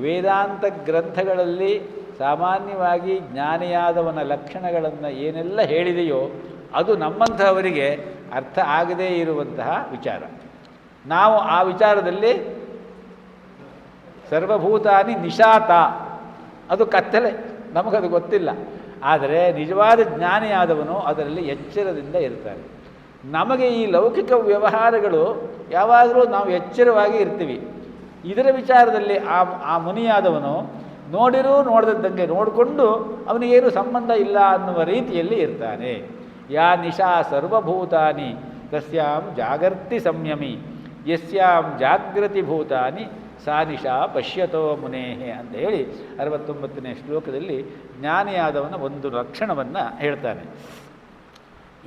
ವೇದಾಂತ ಗ್ರಂಥಗಳಲ್ಲಿ ಸಾಮಾನ್ಯವಾಗಿ ಜ್ಞಾನಿಯಾದವನ ಲಕ್ಷಣಗಳನ್ನು ಏನೆಲ್ಲ ಹೇಳಿದೆಯೋ ಅದು ನಮ್ಮಂಥವರಿಗೆ ಅರ್ಥ ಆಗದೇ ಇರುವಂತಹ ವಿಚಾರ. ನಾವು ಆ ವಿಚಾರದಲ್ಲಿ ಸರ್ವಭೂತಾನಿ ನಿಶಾತ, ಅದು ಕತ್ತಲೆ, ನಮಗದು ಗೊತ್ತಿಲ್ಲ. ಆದರೆ ನಿಜವಾದ ಜ್ಞಾನಿಯಾದವನು ಅದರಲ್ಲಿ ಎಚ್ಚರದಿಂದ ಇರ್ತಾನೆ. ನಮಗೆ ಈ ಲೌಕಿಕ ವ್ಯವಹಾರಗಳು ಯಾವಾಗಲೂ ನಾವು ಎಚ್ಚರವಾಗಿ ಇರ್ತೀವಿ. ಇದರ ವಿಚಾರದಲ್ಲಿ ಆ ಮುನಿಯಾದವನು ನೋಡದಂಗೆ ನೋಡಿಕೊಂಡು ಅವನಿಗೇನು ಸಂಬಂಧ ಇಲ್ಲ ಅನ್ನುವ ರೀತಿಯಲ್ಲಿ ಇರ್ತಾನೆ. ಯಾ ನಿಶಾ ಸರ್ವಭೂತಾನಿ ತಸ್ಯಾಂ ಜಾಗರ್ತಿ ಸಂಯಮಿ ಯಸ್ಯಾಂ ಜಾಗೃತಿ ಭೂತಾನಿ ಸಾ ನಿಶಾ ಪಶ್ಯತೋ ಮುನೇಹೆ ಅಂತ ಹೇಳಿ 69ನೇ ಶ್ಲೋಕದಲ್ಲಿ ಜ್ಞಾನಿಯಾದವನ ಒಂದು ಲಕ್ಷಣವನ್ನು ಹೇಳ್ತಾನೆ.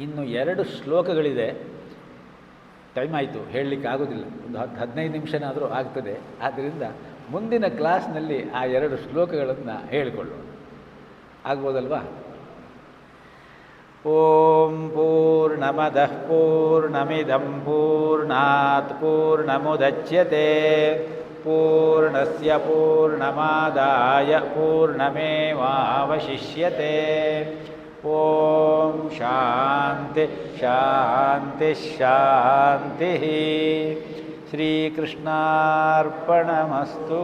ಇನ್ನು 2 ಶ್ಲೋಕಗಳಿದೆ. ಟೈಮ್ ಆಯಿತು, ಹೇಳಲಿಕ್ಕಾಗೋದಿಲ್ಲ. ಒಂದು 15 ನಿಮಿಷನಾದರೂ ಆಗ್ತದೆ. ಆದ್ದರಿಂದ ಮುಂದಿನ ಕ್ಲಾಸ್ನಲ್ಲಿ ಆ 2 ಶ್ಲೋಕಗಳನ್ನು ಹೇಳಿಕೊಳ್ಳೋಣ. ಆಗ್ಬೋದಲ್ವಾ? ಓಂ ಪೂರ್ಣಮದಃ ಪೂರ್ಣಮಿದಂ ಪೂರ್ಣಾತ್ ಪೂರ್ಣಮುದಚ್ಯತೆ ಪೂರ್ಣಸ್ಯ ಪೂರ್ಣಮಾದಾಯ ಪೂರ್ಣಮೇವಾವಶಿಷ್ಯತೆ. ಓಂ ಶಾಂತಿ ಶಾಂತಿ ಶಾಂತಿ. ಶ್ರೀಕೃಷ್ಣಾರ್ಪಣಮಸ್ತು.